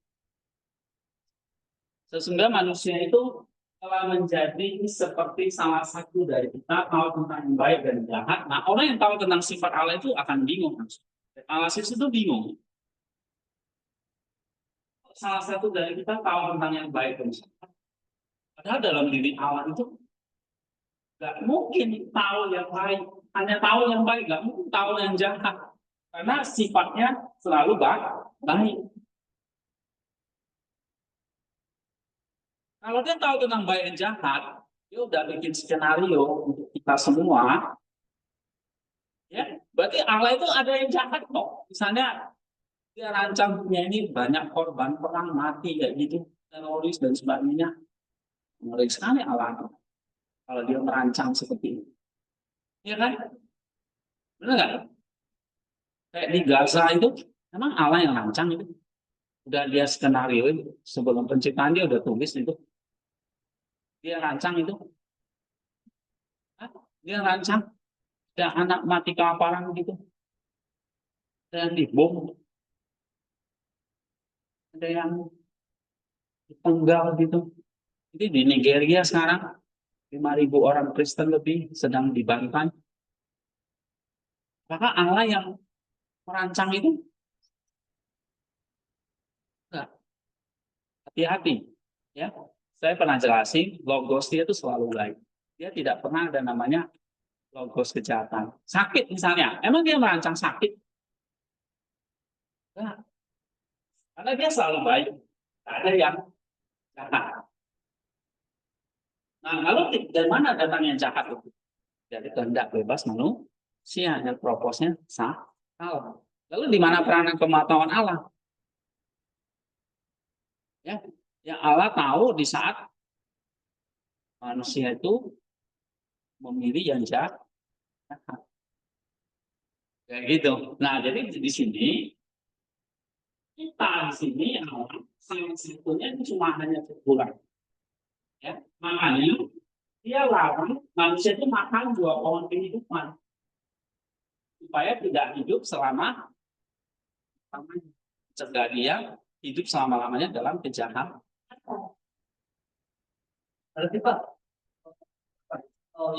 Speaker 1: Sesungguhnya manusia itu telah menjadi seperti salah satu dari kita tahu tentang yang baik dan jahat. Nah, orang yang tahu tentang sifat Allah itu akan bingung. Alasis itu bingung. Salah satu dari kita tahu tentang yang baik dan jahat. Padahal dalam diri Allah itu nggak mungkin tahu yang baik. Hanya tahu yang baik, nggak mungkin tahu yang jahat. Karena sifatnya selalu baik. Kalau dia tahu tentang baik dan jahat, dia udah bikin skenario untuk kita semua. Ya, berarti Allah itu ada yang jahat kok. Misalnya dia rancang dunia ini banyak korban perang mati kayak gitu, teroris dan sebagainya. Ngeri sekali Allah kalau dia merancang seperti ini. Ya kan? Benar nggak? Kayak di Gaza itu, memang Allah yang rancang itu. Udah dia skenario itu. Sebelum penciptaan dia udah tulis itu. Dia rancang itu. Dia rancang. Ada anak mati kelaparan gitu. Ada yang dibom. Ada yang dipenggal gitu. Jadi di Nigeria sekarang 5.000 orang Kristen lebih sedang dibantai. Maka Allah yang merancang itu enggak, hati-hati. Ya, saya pernah jelasin logos dia itu selalu baik. Dia tidak pernah ada namanya logos kejahatan. Sakit misalnya, emang dia merancang sakit? Enggak. Karena dia selalu baik. Tidak ada yang jahat. Nah, lalu dari mana datangnya jahat itu? Dari kehendak bebas manusia yang proposnya salah. Lalu di mana peranan pengetahuan Allah? Ya, yang Allah tahu di saat manusia itu memilih yang jahat. Kayak gitu. Nah, jadi di sini kita di sini Allah salah satunya itu cuma hanya sebulan. Ya, makanya dia larang manusia itu makan dua pohon kehidupan supaya tidak hidup selama lamanya. Cegah dia hidup selama lamanya dalam kejahatan. Berarti Pak,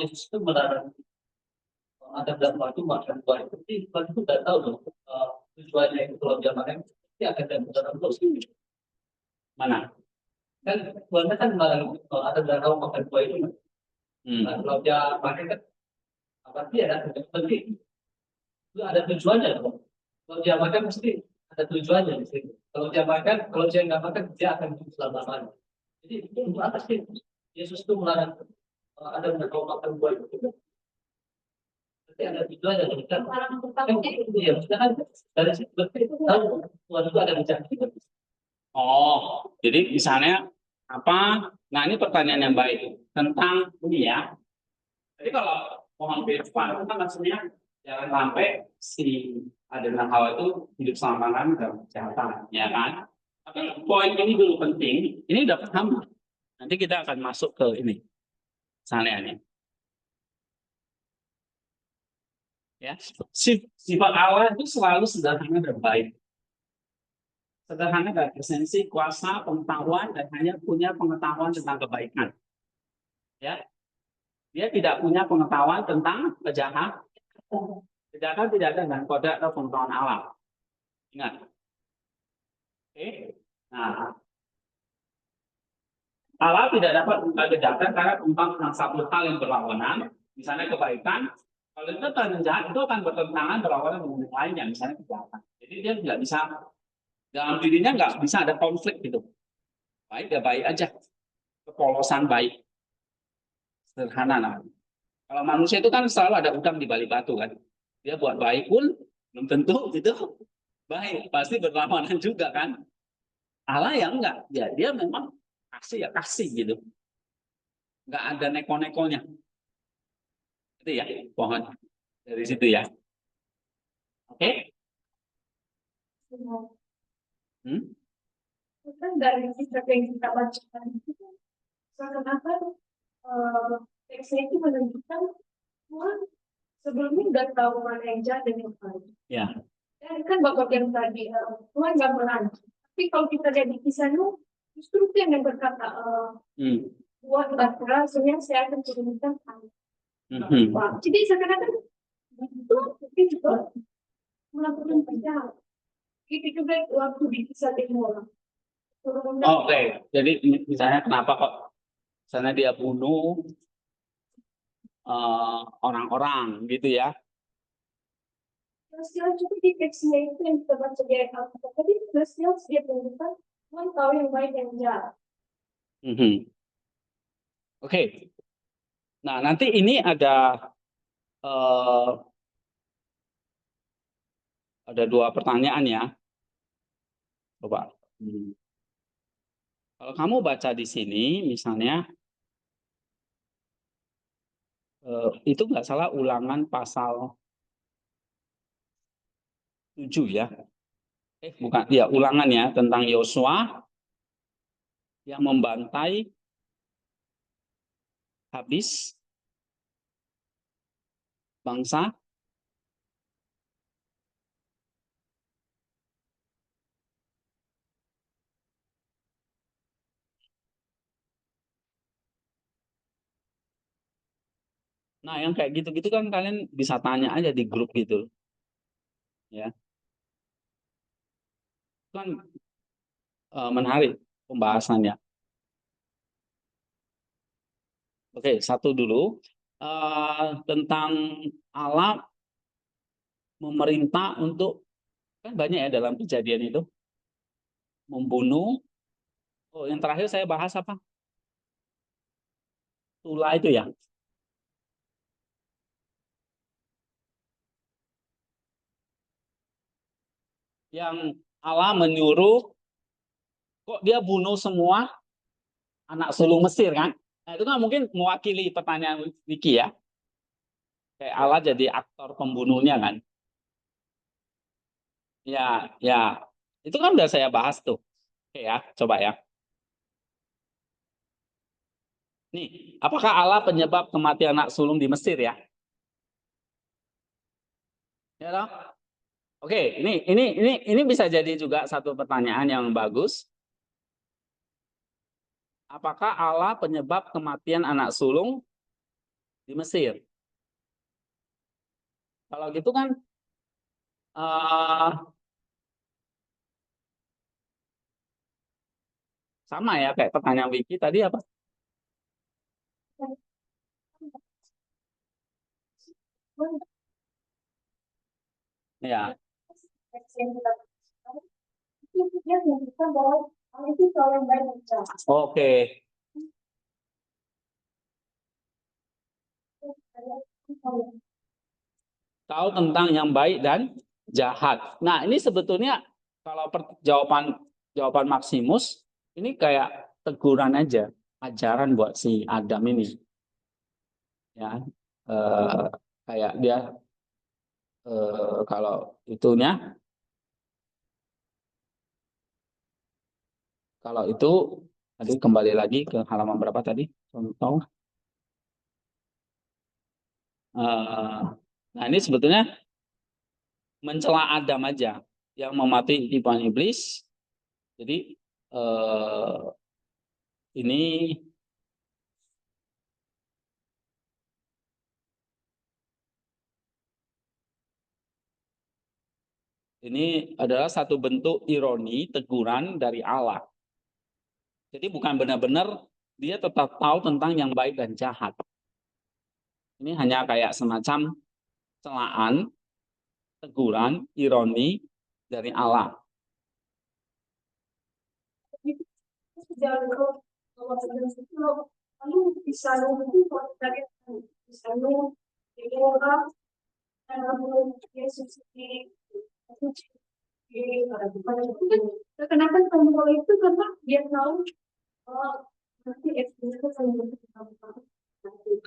Speaker 1: Yesus itu melarang ada dalam waktu makan buah itu, tapi itu tidak tahu dong tujuannya itu kalau dia makan pasti akan dalam terus. Mana? Kan Tuhan kan melarang ada dalam makan buah itu. Nah, kalau dia makan kan pasti ada penting. Itu ada tujuannya dong. Kalau dia makan mesti ada tujuannya di sini. Kalau dia makan, kalau dia nggak makan dia akan hidup selama-lamanya. Jadi itu untuk apa sih? Yesus itu melarang ada dalam makan buah itu. Ada tujuannya kita iya kita kan dari situ tahu Tuhan itu ada rencana. Oh, jadi misalnya apa? Nah ini pertanyaan yang baik tentang ini ya. Jadi kalau pohon kehidupan itu kan maksudnya jangan sampai si Adam dan Hawa itu hidup selama-lamanya dalam kejahatan, ya kan? Tapi poin ini dulu penting. Ini udah paham. Nanti kita akan masuk ke ini. Misalnya ini. Ya, sifat Allah itu selalu sederhana dan baik. Sederhana dan esensi kuasa pengetahuan dan hanya punya pengetahuan tentang kebaikan. Ya, dia tidak punya pengetahuan tentang kejahatan. Kejahatan tidak ada dan kode atau pengetahuan Allah. Ingat. Oke. Nah, Allah tidak dapat mengetahui kejahatan karena tentang satu hal yang berlawanan, misalnya kebaikan. Kalau itu jahat itu akan bertentangan berlawanan dengan yang lainnya, misalnya kejahatan. Jadi dia tidak bisa dalam dirinya nggak bisa ada konflik gitu. Baik ya baik aja, kepolosan baik, sederhana lah. Kalau manusia itu kan selalu ada udang di balik batu kan. Dia buat baik pun belum tentu itu baik, pasti berlawanan juga kan. Allah yang enggak, dia memang kasih ya kasih gitu, nggak ada neko-nekonya. Itu ya, pohon dari situ ya. Oke.
Speaker 2: Kan dari kisah yang kita bacakan itu seakan-akan teksnya itu menunjukkan Tuhan sebelumnya udah tahu mana yang jahat dan yang baik.
Speaker 1: Ya.
Speaker 2: Dan kan bapak yang tadi Tuhan nggak mengancam. Tapi kalau kita lihat di kisah Nuh, justru Tuhan yang berkata, buat bahtera, sebenarnya saya akan turunkan air. Jadi seakan-akan itu dia juga melakukan penjahat. Itu juga waktu di kisah Timur.
Speaker 1: Oke, jadi misalnya kenapa kok misalnya dia bunuh orang-orang gitu ya?
Speaker 2: Jelas juga di teksnya itu yang kita baca di ayat Alkitab tadi, jelas dia tunjukkan Tuhan tahu yang baik dan jahat.
Speaker 1: Oke. Nah, nanti ini ada dua pertanyaan ya. Coba. Kalau kamu baca di sini, misalnya itu nggak salah Ulangan pasal 7 ya. Bukan, ya Ulangan ya tentang Yosua yang membantai habis bangsa. Nah, yang kayak gitu-gitu kan kalian bisa tanya aja di grup gitu. Ya. Kan menarik pembahasannya. Oke, satu dulu. Tentang Allah memerintah untuk, kan banyak ya dalam Kejadian itu. Membunuh. Oh, yang terakhir saya bahas apa? Tula itu ya. Yang Allah menyuruh, kok dia bunuh semua anak sulung Mesir kan? Nah, itu kan mungkin mewakili pertanyaan Vicky ya. Kayak Allah jadi aktor pembunuhnya kan? Ya, ya. Itu kan udah saya bahas tuh. Oke ya, coba ya. Nih, apakah Allah penyebab kematian anak sulung di Mesir ya? Ya toh? Oke, ini bisa jadi juga satu pertanyaan yang bagus. Apakah Allah penyebab kematian anak sulung di Mesir? Kalau gitu kan sama ya kayak pertanyaan Vicky tadi apa? Ya. Oke. Tahu tentang yang baik dan jahat. Nah, ini sebetulnya kalau jawaban Maximus ini kayak teguran aja, ajaran buat si Adam ini. Ya. Kayak dia kalau itu tadi kembali lagi ke halaman berapa tadi? Contoh. Nah, ini sebetulnya mencela Adam aja yang memati tipuan iblis. Jadi ini adalah satu bentuk ironi, teguran dari Allah. Jadi bukan benar-benar dia tetap tahu tentang yang baik dan jahat. Ini hanya kayak semacam celaan, teguran, ironi dari Allah.
Speaker 2: Kenapa tombol itu? Karena dia tahu nanti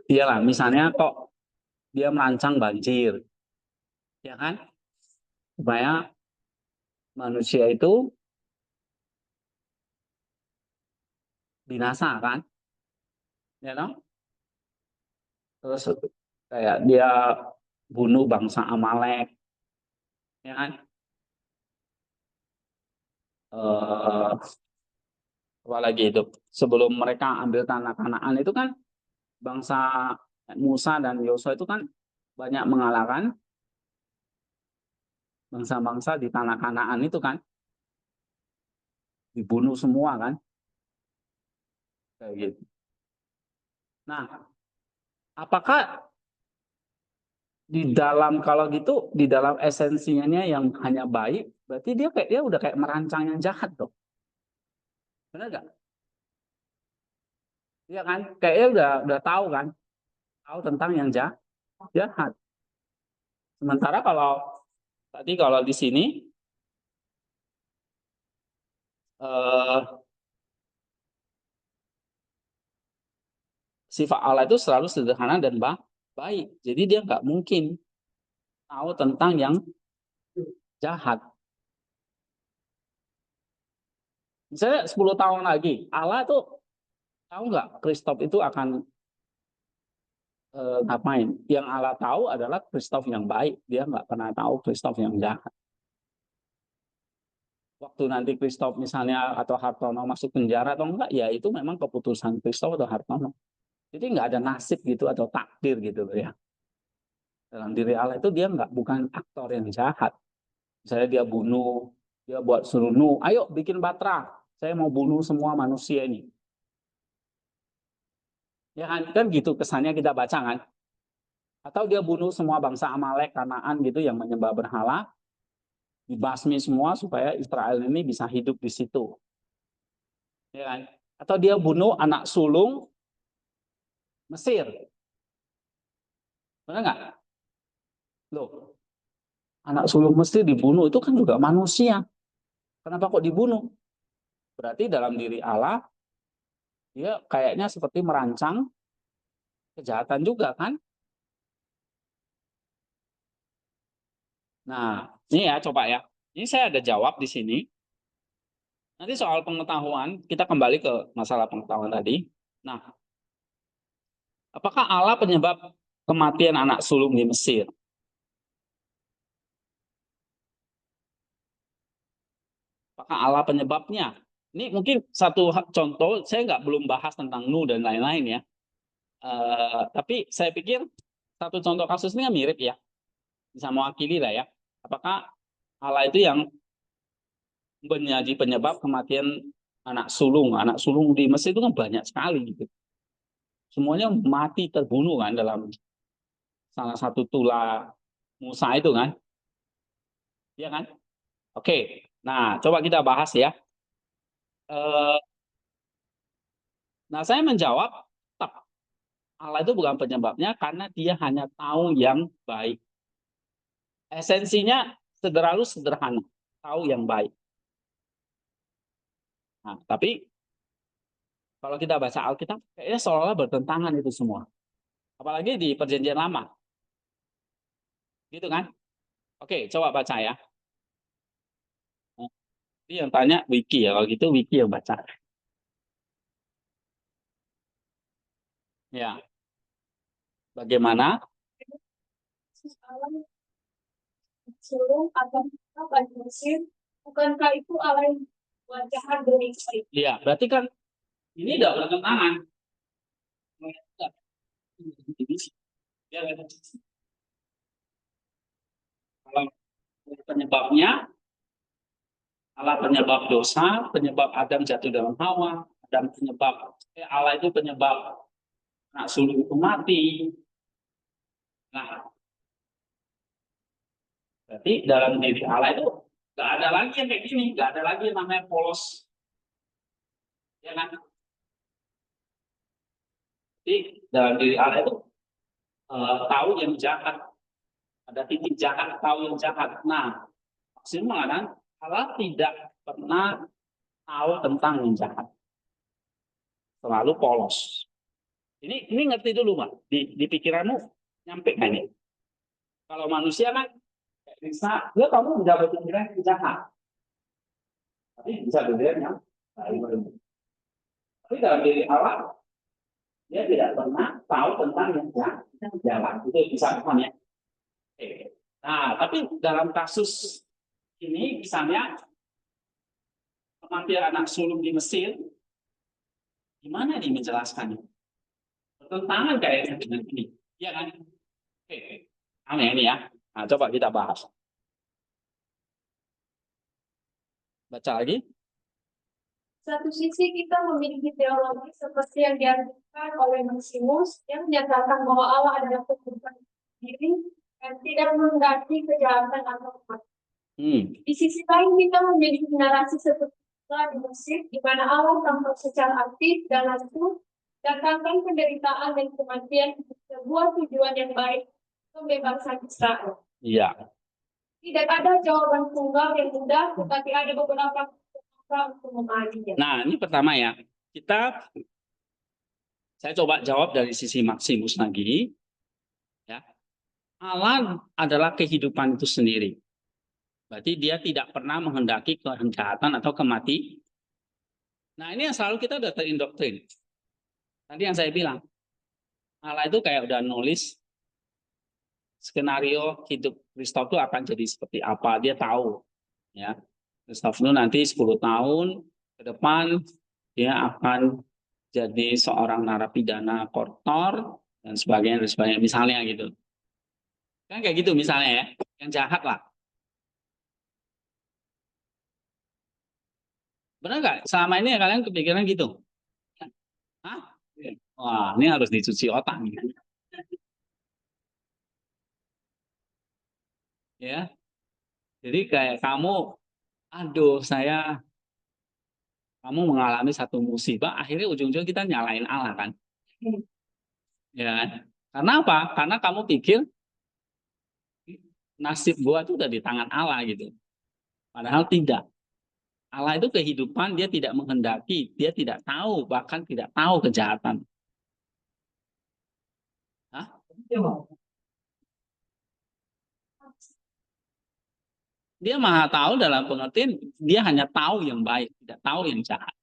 Speaker 1: Iyalah, misalnya kok dia merancang banjir, ya kan? Supaya manusia itu binasa kan, ya toh? Terus kayak dia bunuh bangsa Amalek, ya kan? Eh, Apalagi itu sebelum mereka ambil tanah Kanaan itu kan bangsa Musa dan Yosua itu kan banyak mengalahkan bangsa-bangsa di tanah Kanaan itu kan, dibunuh semua kan, kayak gitu. Nah, apakah di dalam kalau gitu di dalam esensinya yang hanya baik, berarti dia udah kayak merancang yang jahat dong, benar nggak? Iya kan? Kayaknya udah tahu tentang yang jahat. Sementara kalau di sini eh, sifat Allah itu selalu sederhana dan baik. Jadi dia nggak mungkin tahu tentang yang jahat. Misalnya 10 tahun lagi, Allah tuh tahu nggak Kristof itu akan ngapain? Yang Allah tahu adalah Kristof yang baik. Dia nggak pernah tahu Kristof yang jahat. Waktu nanti Kristof misalnya atau Hartono masuk penjara atau enggak, ya itu memang keputusan Kristof atau Hartono. Jadi nggak ada nasib gitu atau takdir gitu loh ya. Dalam diri Allah itu dia nggak bukan aktor yang jahat. Misalnya dia buat suruh ayo bikin batra. Saya mau bunuh semua manusia ini. Ya kan gitu kesannya kita baca kan. Atau dia bunuh semua bangsa Amalek, Kanaan gitu yang menyembah berhala, dibasmi semua supaya Israel ini bisa hidup di situ. Ya kan? Atau dia bunuh anak sulung Mesir. Benar nggak? Loh, anak sulung Mesir dibunuh itu kan juga manusia. Kenapa kok dibunuh? Berarti dalam diri Allah dia kayaknya seperti merancang kejahatan juga kan? Nah, ini ya coba ya. Ini saya ada jawab di sini. Nanti soal pengetahuan, kita kembali ke masalah pengetahuan tadi. Nah, apakah Allah penyebab kematian anak sulung di Mesir? Apakah Allah penyebabnya? Ini mungkin satu contoh, saya belum bahas tentang Nuh dan lain-lain ya. Tapi saya pikir satu contoh kasus ini kan mirip ya, bisa mewakili lah ya. Apakah Allah itu yang menjadi penyebab kematian anak sulung di Mesir itu kan banyak sekali gitu. Semuanya mati terbunuh kan dalam salah satu tulah Musa itu kan, ya kan? Oke, nah coba kita bahas ya. Eh, nah saya menjawab, tetap Allah itu bukan penyebabnya karena dia hanya tahu yang baik. Esensinya sederhana, tahu yang baik. Nah, tapi kalau kita baca Alkitab, kayaknya seolah-olah bertentangan itu semua. Apalagi di Perjanjian Lama, gitu kan? Oke, coba baca ya. Ini yang tanya Wiki ya, kalau gitu Wiki yang baca. Ya, bagaimana?
Speaker 2: Sulung atau apa Mesir, bukankah itu Allah yang buat jahat dari baik?
Speaker 1: Iya, berarti kan ini tidak bertentangan. Ya, kalau penyebabnya Allah penyebab dosa, penyebab Adam jatuh dalam Hawa, dan Allah itu penyebab anak sulung itu mati. Nah, berarti dalam diri Allah itu nggak ada lagi yang kayak gini, nggak ada lagi yang namanya polos, ya kan? Jadi dalam diri Allah itu tahu yang jahat, ada titik jahat, tahu yang jahat. Nah, maksudnya kan Allah tidak pernah tahu tentang yang jahat, selalu polos. Ini ngerti dulu, Mbak. Di pikiranmu nyampe kan ini. Kalau manusia kan bisa, ya kamu bisa berpikiran yang jahat, tapi bisa berpikiran yang baik. Tapi dalam diri Allah, dia tidak pernah tahu tentang yang jalan. Itu bisa paham ya. Nah, tapi dalam kasus ini misalnya kematian anak sulung di Mesir, gimana nih menjelaskannya? Bertentangan kayaknya dengan ini, ya kan? Aneh ini ya. Nah, coba kita bahas. Baca lagi.
Speaker 2: Satu sisi kita memiliki teologi seperti yang diartikan oleh Maximus yang menyatakan bahwa Allah adalah Tuhan diri dan tidak menghendaki kejahatan atau kematian. Di sisi lain kita memiliki narasi seperti di Mesir di mana Allah tampak secara aktif dan langsung datangkan penderitaan dan kematian sebuah tujuan yang baik pembebasan Israel.
Speaker 1: Iya.
Speaker 2: Tidak ada jawaban tunggal yang mudah, tetapi ada beberapa untuk memahaminya.
Speaker 1: Nah, ini pertama ya. Saya coba jawab dari sisi Maximus lagi. Ya. Allah adalah kehidupan itu sendiri. Berarti dia tidak pernah menghendaki kejahatan atau kematian. Nah, ini yang selalu kita udah terindoktrin. Tadi yang saya bilang, Allah itu kayak udah nulis skenario hidup Christoph itu akan jadi seperti apa. Dia tahu. Ya. Christoph itu nanti 10 tahun ke depan dia akan jadi seorang narapidana koruptor dan sebagainya, misalnya gitu. Kan kayak gitu misalnya ya, yang jahat lah. Benar nggak? Selama ini kalian kepikiran gitu? Hah? Wah, ini harus dicuci otak nih. Ya, jadi kayak kamu, aduh kamu mengalami satu musibah, akhirnya ujung-ujungnya kita nyalain Allah kan? Ya kan? Karena apa? Karena kamu pikir nasib gua tuh udah di tangan Allah gitu. Padahal tidak. Allah itu kehidupan, dia tidak menghendaki, dia tidak tahu, bahkan tidak tahu kejahatan. Hah? Dia maha tahu dalam pengertian dia hanya tahu yang baik, tidak tahu yang jahat.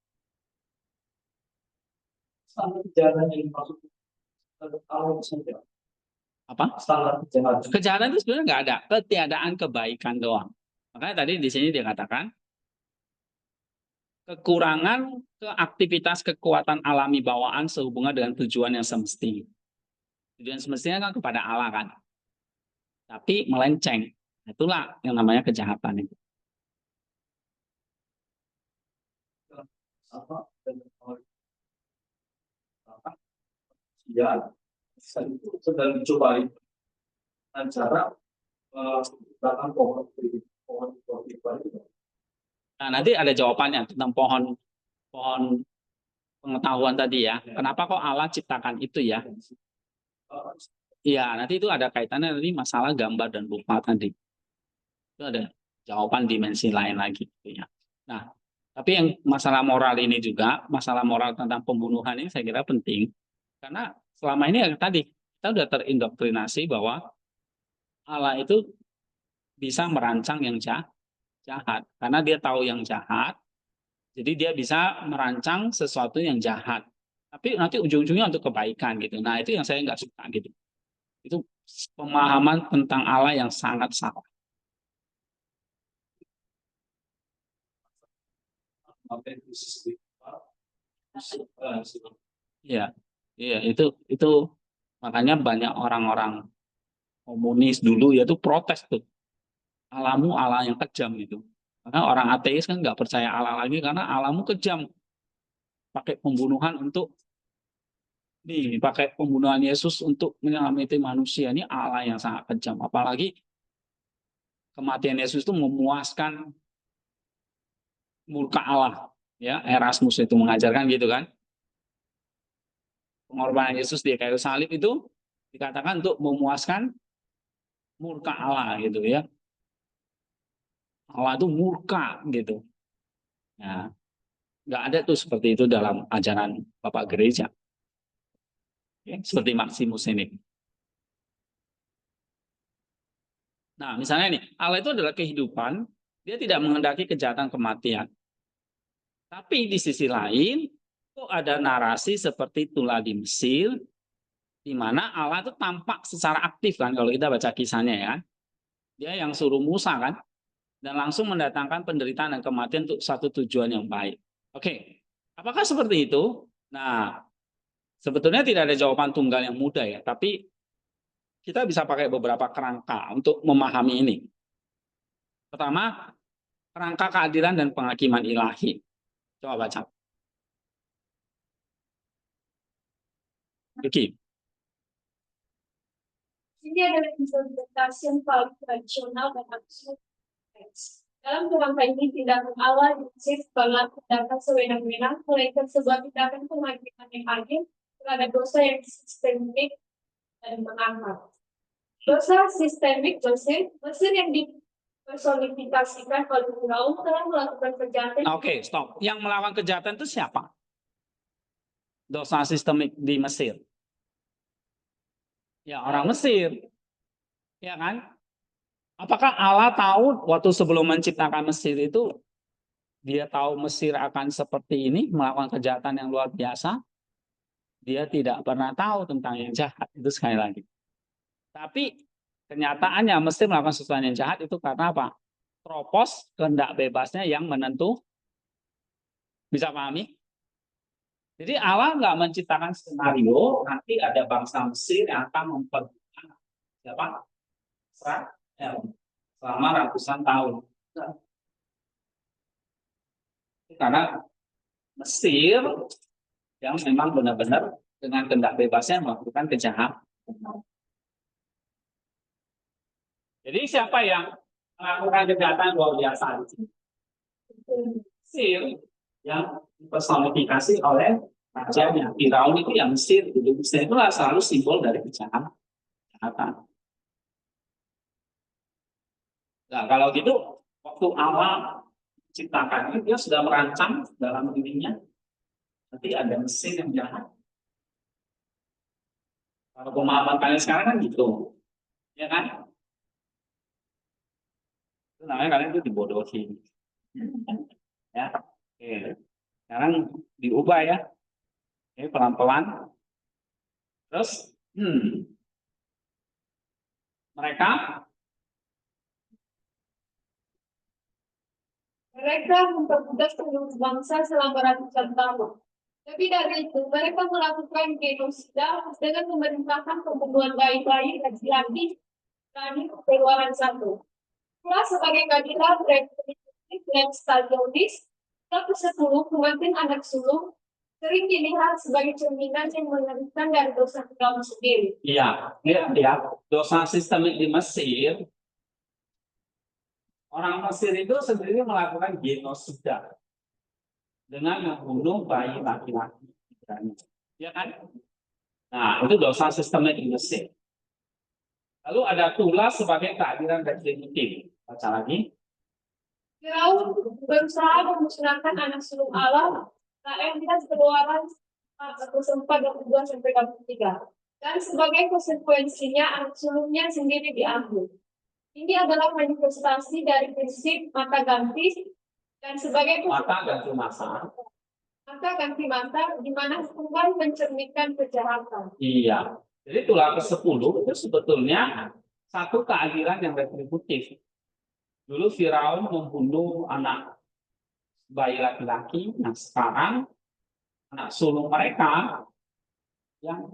Speaker 1: Apa? Kejahatan itu sebenarnya nggak ada, ketiadaan kebaikan doang. Makanya tadi di sini dia katakan kekurangan aktivitas kekuatan alami bawaan sehubungan dengan tujuan yang semestinya. Tujuan semestinya kan kepada Allah kan, tapi melenceng. Itulah yang namanya kejahatan itu. Ya, sedang dicoba dengan cara bahkan pohon. Nah, nanti ada jawabannya tentang pohon pengetahuan tadi ya. Kenapa kok Allah ciptakan itu ya? Iya, nanti itu ada kaitannya tadi masalah gambar dan rupa tadi. Itu ada jawaban dimensi lain lagi gitu ya. Nah, tapi yang masalah moral ini juga, masalah moral tentang pembunuhan ini saya kira penting. Karena selama ini tadi kita sudah terindoktrinasi bahwa Allah itu bisa merancang yang jahat. Karena dia tahu yang jahat, jadi dia bisa merancang sesuatu yang jahat. Tapi nanti ujung-ujungnya untuk kebaikan gitu. Nah, itu yang saya nggak suka gitu. Itu pemahaman tentang Allah yang sangat salah. Ya, iya itu makanya banyak orang-orang komunis dulu ya itu protes tuh. Allahmu Allah yang kejam gitu. Karena orang ateis kan nggak percaya Allah lagi karena Allahmu kejam. Pakai pembunuhan untuk pakai pembunuhan Yesus untuk menyelamatkan manusia, ini Allah yang sangat kejam. Apalagi kematian Yesus itu memuaskan murka Allah. Ya, Erasmus itu mengajarkan gitu kan. Pengorbanan Yesus di kayu salib itu dikatakan untuk memuaskan murka Allah gitu ya. Allah itu murka gitu. Nah, nggak ada tuh seperti itu dalam ajaran Bapak Gereja. Ya, seperti Maximus ini. Nah, misalnya nih, Allah itu adalah kehidupan, dia tidak menghendaki kejahatan kematian. Tapi di sisi lain, kok ada narasi seperti itulah di Mesir, di mana Allah itu tampak secara aktif kan kalau kita baca kisahnya ya. Dia yang suruh Musa kan, dan langsung mendatangkan penderitaan dan kematian untuk satu tujuan yang baik. Oke, apakah seperti itu? Nah, sebetulnya tidak ada jawaban tunggal yang mudah ya, tapi kita bisa pakai beberapa kerangka untuk memahami ini. Pertama, kerangka keadilan dan penghakiman ilahi. Coba baca. Oke.
Speaker 2: Ini adalah interpretasi yang paling tradisional dan absolut. Dalam kerangka ini, tindakan Allah dimaksudkan tindakan sewenang-wenang, melainkan sebuah tindakan penghakiman yang adil terhadap dosa yang sistemik dan mengangkat. Dosa sistemik Mesir yang dipersonifikasikan oleh Firaun telah melakukan kejahatan.
Speaker 1: Oke, stop. Yang melakukan kejahatan itu siapa? Dosa sistemik di Mesir. Ya, orang Mesir. Ya kan? Apakah Allah tahu waktu sebelum menciptakan Mesir itu dia tahu Mesir akan seperti ini, melakukan kejahatan yang luar biasa? Dia tidak pernah tahu tentang yang jahat. Itu sekali lagi. Tapi kenyataannya Mesir melakukan sesuatu yang jahat itu karena apa? Tropos kehendak bebasnya yang menentu. Bisa pahami? Jadi Allah nggak menciptakan skenario nanti ada bangsa Mesir yang akan memperbudak siapa? Israel selama ratusan tahun. Karena Mesir yang memang benar-benar dengan kehendak bebasnya melakukan kejahatan. Jadi siapa yang melakukan kejahatan luar biasa? Mesir yang dipersonifikasi oleh rajanya. Firaun itu yang Mesir. Mesir itu selalu simbol dari kejahatan. Nah, kalau gitu, waktu Allah ciptakan itu dia sudah merancang dalam dirinya. Nanti ada Mesir yang jahat. Kalau pemahaman kalian sekarang kan gitu, ya kan? Itu namanya kalian itu dibodohi. Ya, oke. Sekarang diubah ya, oke, pelan-pelan. Terus,
Speaker 2: mereka memperbudak seluruh bangsa selama ratusan tahun. Lebih dari itu, mereka melakukan genosida dengan memerintahkan pembunuhan bayi-bayi laki-laki dari keluaran satu. Pula sebagai keadilan dan stadionis, ke-10 kematian anak sulung sering dilihat sebagai cerminan yang mengerikan dari dosa kaum sendiri.
Speaker 1: Iya, lihat dosa sistemik di Mesir. Orang Mesir itu sendiri melakukan genosida dengan membunuh bayi laki-laki. Ya kan? Nah, itu dosa sistemik di Mesir. Lalu ada tulas sebagai keadilan retributif. Baca lagi.
Speaker 2: Firaun berusaha memusnahkan anak sulung Allah. Kemudian Keluaran 4:4-2-3. Dan sebagai konsekuensinya anak sulungnya sendiri diambil. Ini adalah manifestasi dari prinsip mata ganti dan sebagai
Speaker 1: mata ganti
Speaker 2: mata di mana hukuman mencerminkan kejahatan.
Speaker 1: Iya. Jadi tulah ke-10 itu sebetulnya satu keadilan yang retributif. Dulu Firaun membunuh anak bayi laki-laki, nah sekarang anak sulung mereka yang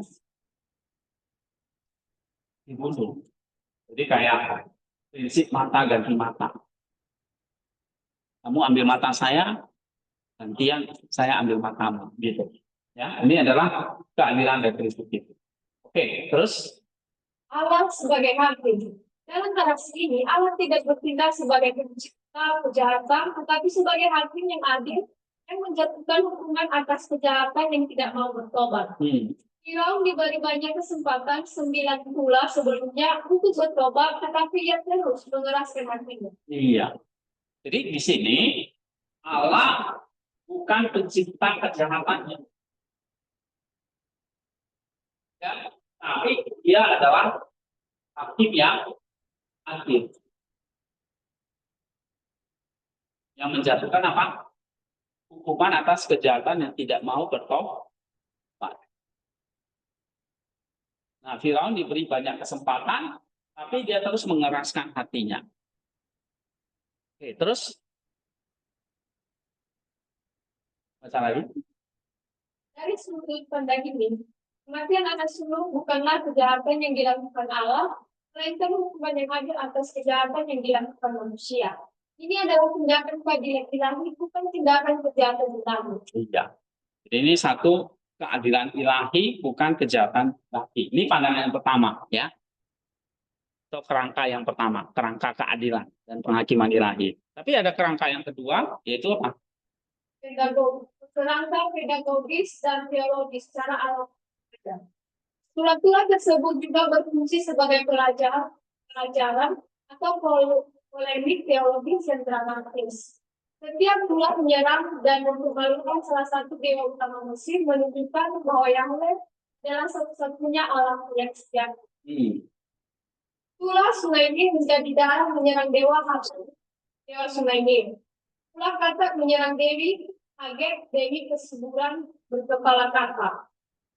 Speaker 1: dibunuh. Jadi kayak prinsip mata ganti mata. Kamu ambil mata saya, gantian saya ambil matamu, gitu. Ya, ini adalah keadilan retributif. Oke, terus
Speaker 2: Allah sebagai hakim. Dalam kasus ini, Allah tidak bertindak sebagai pencipta kejahatan, tetapi sebagai hakim yang adil yang menjatuhkan hukuman atas kejahatan yang tidak mau bertobat. Firaun diberi banyak kesempatan 9 bulan sebelumnya untuk bertobat, tetapi ia terus mengeraskan hatinya.
Speaker 1: Iya. Jadi di sini Allah bukan pencipta kejahatannya, ya, tapi dia adalah hakim yang adil, yang menjatuhkan apa? hukuman atas kejahatan yang tidak mau bertobat. Nah, Firaun diberi banyak kesempatan, tapi dia terus mengeraskan hatinya. Oke, terus baca lagi.
Speaker 2: Dari sudut pandang ini, kematian anak sulung bukanlah kejahatan yang dilakukan Allah, melainkan hukuman yang adil atas kejahatan yang dilakukan manusia. Ini adalah tindakan keadilan ilahi, bukan tindakan kejahatan ilahi.
Speaker 1: Iya. Jadi ini satu keadilan ilahi, bukan kejahatan ilahi. Ini pandangan yang pertama, ya. Atau kerangka yang pertama, kerangka keadilan dan penghakiman ilahi. Tapi ada kerangka yang kedua, yaitu apa?
Speaker 2: Kerangka pedagogis dan teologis secara alam. Surat-surat tersebut juga berfungsi sebagai pelajaran atau polemik teologis yang dramatis. Setiap surat menyerang dan mempermalukan salah satu dewa utama Mesir menunjukkan bahwa Yahweh adalah satu-satunya Allah yang setia. Tulah Sulaiman menjadi darah menyerang dewa Sulaiman. Tulah Katak menyerang Dewi Haget, Dewi kesuburan berkepala katak.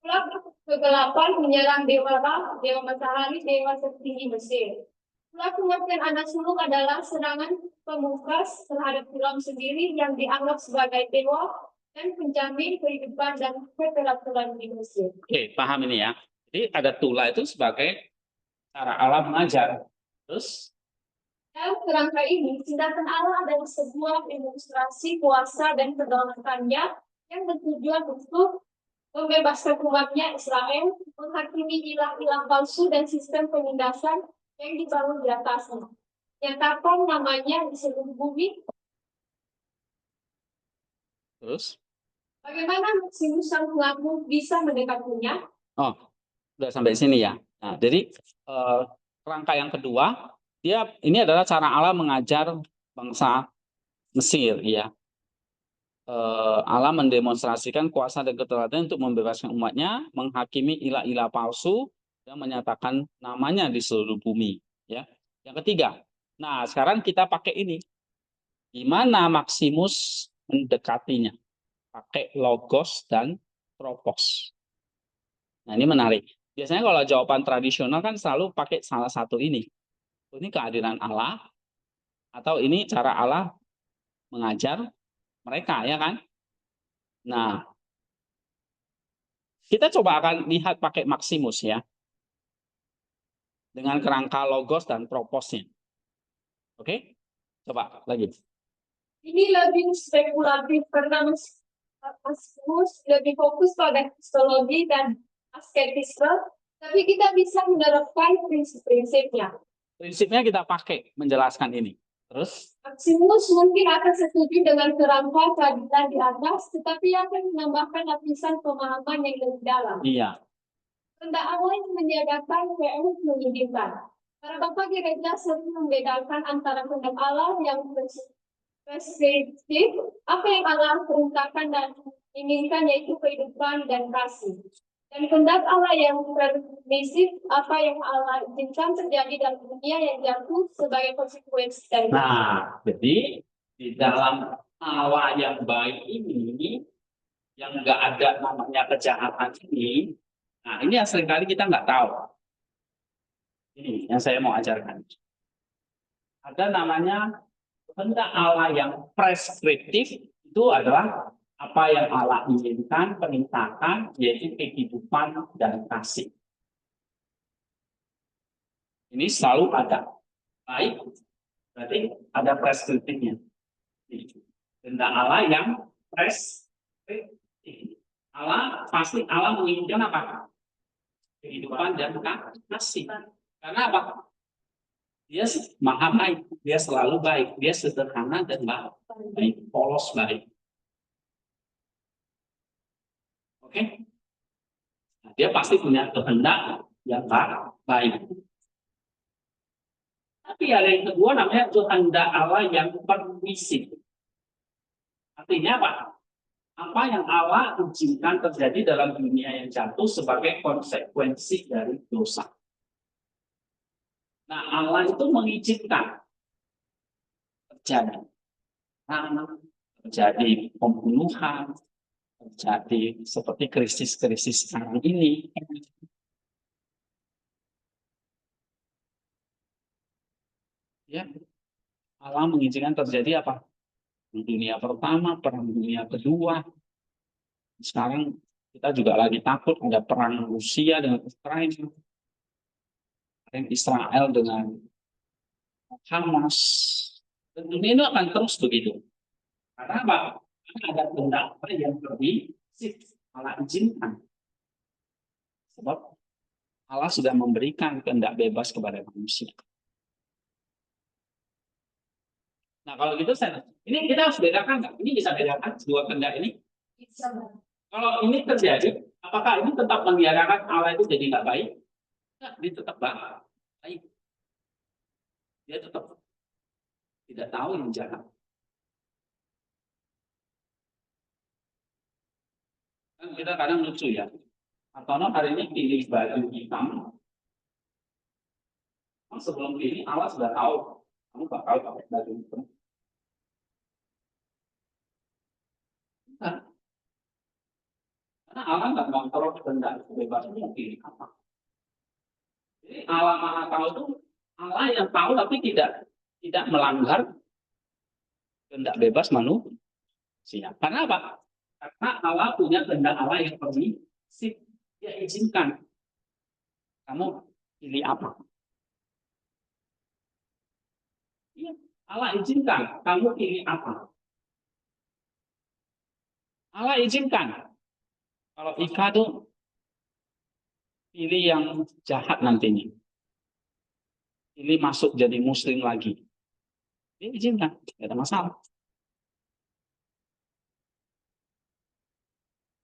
Speaker 2: Tulah kegelapan menyerang dewa Ra, dewa matahari, dewa tertinggi Mesir. Tulah kematian anak sulung adalah serangan pemungkas terhadap Firaun sendiri yang dianggap sebagai dewa dan penjamin kehidupan dan keteraturan di Mesir.
Speaker 1: Oke, paham ini ya. Jadi ada Tulah itu sebagai cara Allah mengajar. Terus
Speaker 2: dalam kerangka ini, tindakan Allah adalah sebuah demonstrasi kuasa dan kedaulatannya yang bertujuan untuk membebaskan umatnya Israel, menghakimi ilah-ilah palsu dan sistem penindasan yang dibangun di atasnya. Nyatakan namanya di seluruh bumi.
Speaker 1: Terus?
Speaker 2: Bagaimana Maximus sang pelaku bisa mendekatinya?
Speaker 1: Oh, udah sampai sini ya. Nah, jadi kerangka yang kedua, ini adalah cara Allah mengajar bangsa Mesir, ya. Allah mendemonstrasikan kuasa dan kedaulatan untuk membebaskan umatnya, menghakimi ilah-ilah palsu, dan menyatakan namanya di seluruh bumi. Ya. Yang ketiga, nah sekarang kita pakai ini. Gimana Maximus mendekatinya? Pakai logos dan tropos. Nah ini menarik. Biasanya kalau jawaban tradisional kan selalu pakai salah satu ini. Ini keadilan Allah, atau ini cara Allah mengajar mereka, ya kan? Nah, kita coba akan lihat pakai Maximus ya. Dengan kerangka logos dan troposnya. Oke? Coba lagi.
Speaker 2: Ini lebih spekulatif karena Maximus lebih fokus pada kristologi dan asketisme, tapi kita bisa menerapkan prinsip-prinsipnya.
Speaker 1: Prinsipnya kita pakai menjelaskan ini. Terus?
Speaker 2: Maximus mungkin akan setuju dengan kerangka keadilan di atas, tetapi akan menambahkan lapisan pemahaman yang lebih dalam.
Speaker 1: Iya.
Speaker 2: Kehendak Allah yang meniadakan WM menyedihkan. Para bapak gereja sering membedakan antara kehendak Allah yang preskriptif, apa yang Allah perintahkan dan inginkan, yaitu kehidupan dan kasih. Dan kehendak Allah yang permisif, apa yang Allah izinkan terjadi dalam dunia yang jatuh sebagai konsekuensi dari.
Speaker 1: Nah, jadi di dalam Allah yang baik ini, yang nggak ada namanya kejahatan ini, nah ini yang seringkali kita nggak tahu. Ini yang saya mau ajarkan. Ada namanya kehendak Allah yang preskriptif, itu adalah apa yang Allah inginkan, perintahkan, yaitu kehidupan dan kasih. Ini selalu ada. Baik, berarti ada preskriptifnya. Kehendak Allah yang preskriptif. Allah menginginkan apa? Kehidupan dan kasih. Karena apa? Dia maha baik, dia selalu baik, dia sederhana dan baik, polos baik. Oke? Nah, dia pasti punya kehendak yang baik. Tapi ada yang kedua namanya kehendak Allah yang permisif. Artinya apa? Apa yang Allah izinkan terjadi dalam dunia yang jatuh sebagai konsekuensi dari dosa. Nah, Allah itu mengizinkan terjadi. terjadi pembunuhan, terjadi seperti krisis-krisis sekarang ini. Ya, Allah mengizinkan terjadi apa? Dunia pertama, perang dunia kedua. Sekarang kita juga lagi takut ada perang Rusia dengan Ukraina, perang Israel dengan Hamas. Dan dunia itu akan terus begitu. Karena apa? Karena ada kehendak yang lebih Allah izinkan. Sebab Allah sudah memberikan kehendak bebas kepada manusia. Nah kalau gitu ini kita harus bedakan nggak? Ini bisa bedakan dua kehendak ini? Bisa. Kalau ini terjadi, apakah ini tetap membiarkan Allah itu jadi nggak baik? Nggak, dia tetap baik. Dia tetap tidak tahu yang jahat. Kan kita kadang lucu ya. Antono hari ini pilih baju hitam. Sebelum ini Allah sudah tahu kamu bakal pakai baju hitam. Nah, karena Allah nggak kontrol kehendak bebasnya mau pilih apa. Jadi Allah Maha Tahu itu Allah yang tahu tapi tidak melanggar kehendak bebas manusia. Karena apa? Karena Allah punya kehendak Allah yang permisif. Dia izinkan kamu pilih apa. Ya, Allah izinkan kamu pilih apa. Allah izinkan kalau Ika tuh pilih yang jahat nantinya. Pilih masuk jadi muslim lagi. Dia izinkan, tidak ada masalah.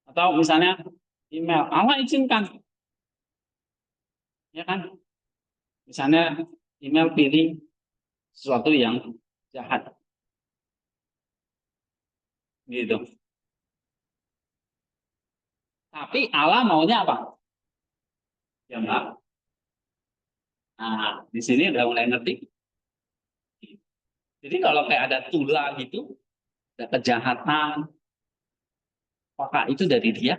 Speaker 1: Atau misalnya email, Allah izinkan. Ya kan? Misalnya email pilih sesuatu yang jahat. Gitu. Tapi Allah maunya apa? Ya enggak. Nah, di sini udah mulai ngerti. Jadi kalau kayak ada tulah gitu, ada kejahatan, apakah itu dari dia?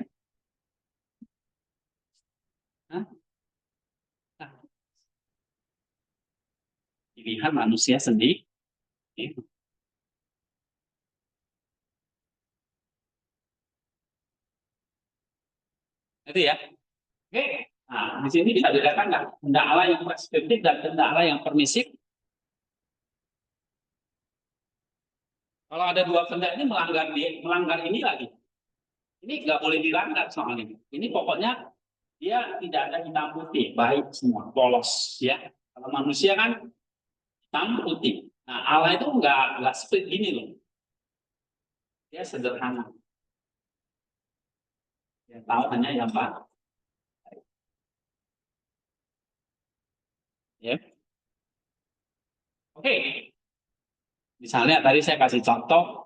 Speaker 1: Hah? Nah, pilihan manusia sendiri. Itu ya. Oke. Nah, di sini bisa dibedakan nggak? Kehendak Allah yang preskriptif dan kehendak Allah yang permisif. Kalau ada dua kehendak ini melanggar ini lagi. Ini nggak boleh dilanggar soalnya. Ini pokoknya dia tidak ada hitam putih, baik semua, polos ya. Kalau manusia kan hitam putih. Nah Allah itu nggak seperti ini loh. Dia sederhana. Dia tahu hanya yang baik. Ya. Oke. Misalnya tadi saya kasih contoh.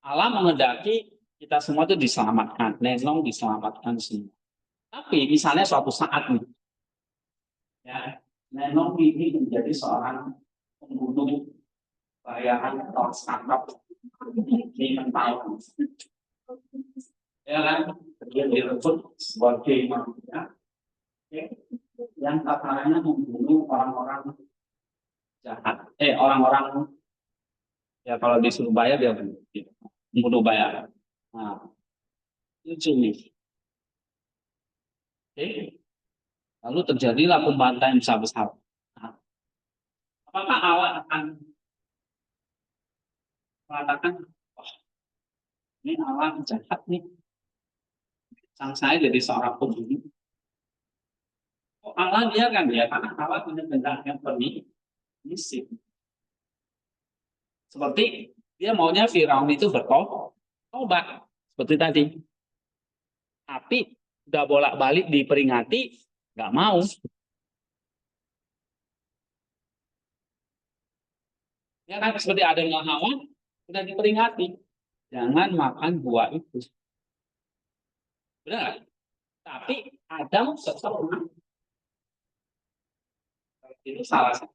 Speaker 1: Allah menghendaki kita semua itu diselamatkan, Nenong diselamatkan semua. Tapi misalnya suatu saat nih, ya, Nenong ini menjadi seorang pembunuh bayaran atau startup di mentau, ya kan? Dia direbut sebagai manusia, yang katanya membunuh orang-orang jahat, orang-orang ya kalau disuruh bayar dia membunuh bayar. Nah, lucu nih. Lalu terjadilah pembantaian besar-besar. Nah, apakah Allah akan mengatakan, oh, ini Allah jahat nih, sang saya jadi seorang pembunuh? Oh, Allah biarkan dia, karena Allah punya kehendak yang permisif. Seperti dia maunya Firaun itu bertobat, seperti tadi. Tapi udah bolak-balik diperingati, nggak mau. Ya kan seperti Adam dan Hawa sudah diperingati, jangan makan buah itu. Benar? Tapi Adam tetap itu salah satu.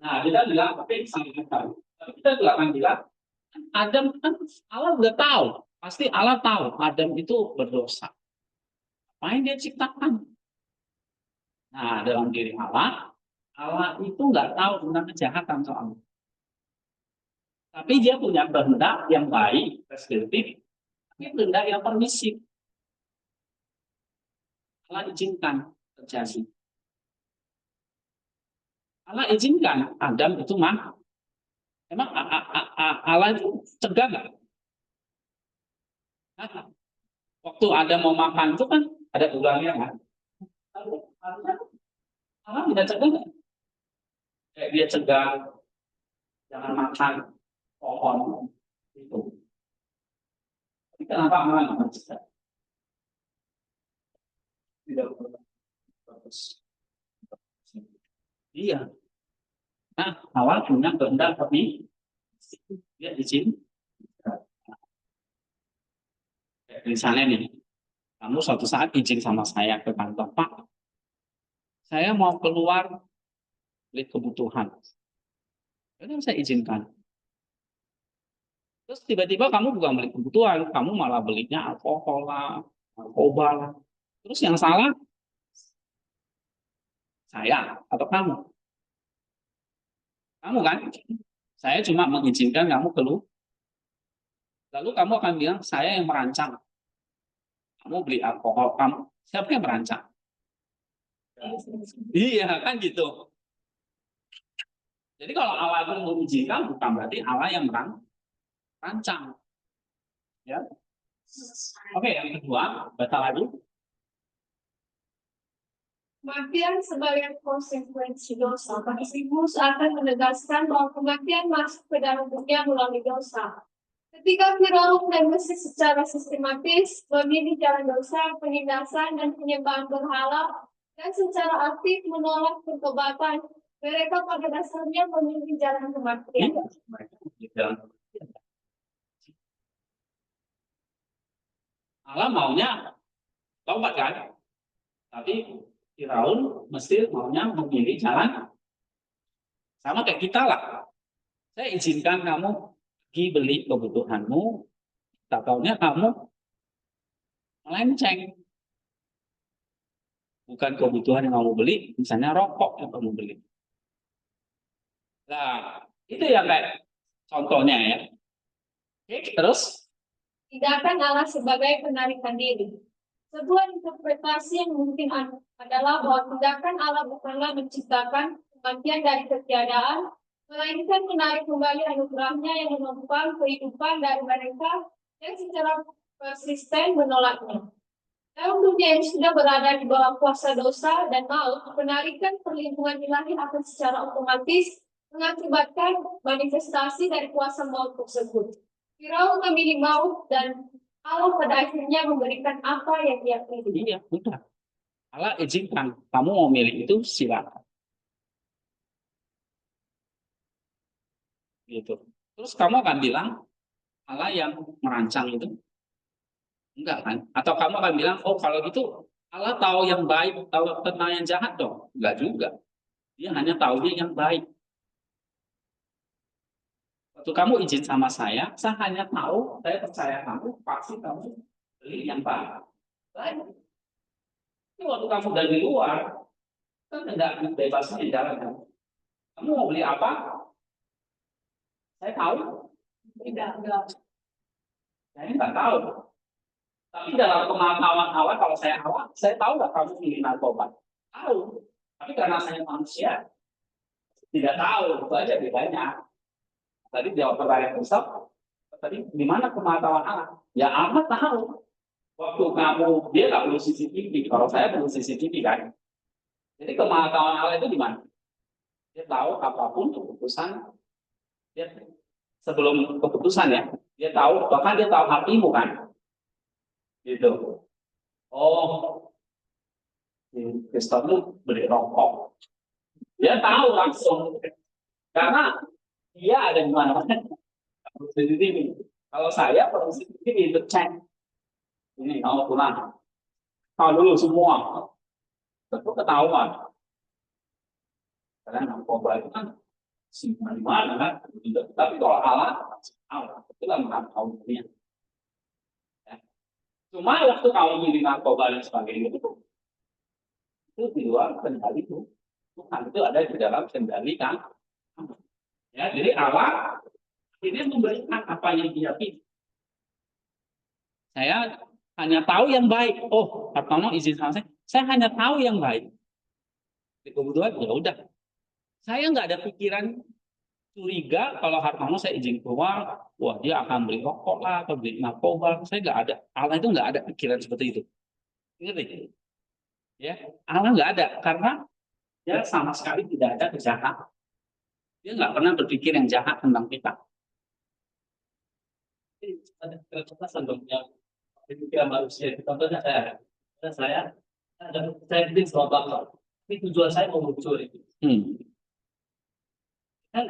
Speaker 1: Nah, kita bilang tapi sangat tahu. Tapi kita juga akan bilang Adam kan Allah udah tahu, pasti Allah tahu Adam itu berdosa. Apa yang dia ciptakan? Nah, dalam diri Allah, Allah itu nggak tahu tentang kejahatan soalnya. Tapi dia punya kehendak yang baik, preskriptif, tapi kehendak yang permisif. Allah izinkan terjadi. Allah izinkan Adam itu mah. Emang Allah itu cegah nggak? Nah, waktu Adam mau makan itu kan ada ulangnya kan? Allah tidak cegah nggak? Kayak dia cegah jangan makan pohon itu. Tapi kenapa Allah nggak mencegah? Tidak bagus. Iya. Nah, Allah punya kehendak tapi dia izin. Misalnya nih, kamu suatu saat izin sama saya ke kantor, Pak, saya mau keluar beli kebutuhan. Itu saya izinkan. Terus tiba-tiba kamu bukan beli kebutuhan, kamu malah belinya alkohol lah, narkoba lah. Terus yang salah saya atau kamu? Kamu kan? Saya cuma mengizinkan kamu keluar. Lalu kamu akan bilang, saya yang merancang. Kamu beli alkohol, kamu siapa yang merancang? Iya kan gitu. Jadi kalau Allah itu mengizinkan bukan berarti Allah yang merancang. Ya. Oke, yang kedua, baca lagi.
Speaker 2: Kematian sebagai konsekuensi dosa. Marximus akan menegaskan bahwa kematian masuk ke dalam dunia melalui dosa. Ketika Firaun dan Mesir secara sistematis memilih jalan dosa, penindasan, dan penyembahan berhala, dan secara aktif menolak pertobatan, mereka pada dasarnya memilih jalan kematian.
Speaker 1: Allah maunya taubat kan? Tapi Firaun Mesir maunya memilih jalan sama kayak kita lah. Saya izinkan kamu pergi beli kebutuhanmu, tak taunya kamu melenceng. Bukan kebutuhan yang kamu beli, misalnya rokok yang kamu beli. Nah, itu yang kayak contohnya ya. Oke, terus?
Speaker 2: Tindakan Allah sebagai penarikan diri. Sebuah interpretasi yang mungkin adalah bahwa tindakan Allah bukanlah menciptakan kematian dari ketiadaan, melainkan menarik kembali anugerahnya yang menopang kehidupan dari mereka yang secara persisten menolaknya. Dalam dunia yang sudah berada di bawah kuasa dosa dan maut, penarikan perlindungan ilahi akan secara otomatis mengakibatkan manifestasi dari kuasa maut tersebut. Firaun memilih maut dan Allah pada akhirnya memberikan apa yang dia pilih.
Speaker 1: Iya, udah. Allah izinkan. Kamu mau milih itu, silakan. Gitu. Terus kamu akan bilang, Allah yang merancang itu. Enggak kan? Atau kamu akan bilang, oh kalau gitu, Allah tahu yang baik, tahu tentang yang jahat dong. Enggak juga. Dia hanya tahunya yang baik. Waktu kamu izin sama saya hanya tahu, saya percaya kamu, pasti kamu beli yang baik. Tapi waktu kamu dari luar, kan tidak bebas di jalan kan. Kamu mau beli apa? Saya tahu. Tidak. Saya nggak tahu. Tapi dalam pengetahuan awal, kalau saya awal, saya tahu nggak kamu pilih narkoba? Tahu. Tapi karena saya manusia, tidak tahu. Itu aja bedanya. Tadi jawab pertanyaan Ustaz, tadi di mana pengetahuan Allah? Ya Allah tahu. Waktu kamu, dia nggak perlu CCTV. Kalau saya perlu CCTV kan. Jadi pengetahuan Allah itu di mana? Dia tahu apapun keputusan. Dia sebelum keputusan ya, dia tahu. Bahkan dia tahu hatimu kan. Gitu. Oh, Kristen tuh beli rokok. Dia tahu langsung. Karena dia ada di mana-mana. CCTV. Kalau saya perlu CCTV untuk cek. Ini kalau pulang. Tahu dulu semua. Tentu ketahuan. Karena narkoba itu kan simpan di mana kan? Tapi kalau Allah itulah maha tahunya. Ya. Cuma waktu kamu milih narkoba dan sebagainya itu di luar kendali itu. Tuhan itu ada di dalam kendali kan? Ya, jadi Allah ini memberikan apa yang dia pilih. Saya hanya tahu yang baik. Oh, Hartono izin sama saya hanya tahu yang baik. Kemudian ya udah. Saya nggak ada pikiran curiga kalau Hartono saya izin keluar, wah dia akan beli rokok lah atau beli narkoba. Saya nggak ada. Allah itu nggak ada pikiran seperti itu. Ngerti? Ya, Allah nggak ada karena dia sama sekali tidak ada kejahatan. Dia nggak pernah berpikir yang jahat tentang kita. Ada kecerdasan dong yang pikiran manusia. Contohnya saya beli sama bapak. Ini tujuan saya mau mencuri. Kan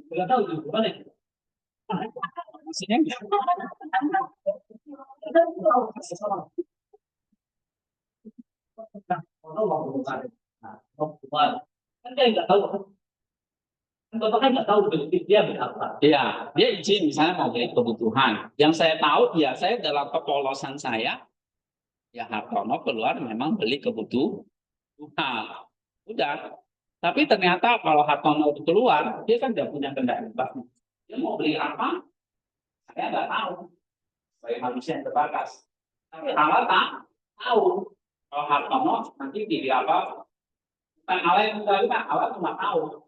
Speaker 1: nggak tahu juga mana. Maksudnya kan dia nggak tahu. Kan nggak tahu dia berapa. Iya, dia izin misalnya mau beli kebutuhan. Yang saya tahu, ya saya dalam kepolosan saya, ya Hartono keluar memang beli kebutuhan. Udah. Tapi ternyata kalau Hartono keluar, dia kan tidak punya kendali. Dia mau beli apa? Saya nggak tahu. Sebagai manusia yang terbatas. Tapi Allah tak tahu. Kalau Hartono nanti pilih apa? Bukan Allah yang kendali, Pak. Allah cuma tahu.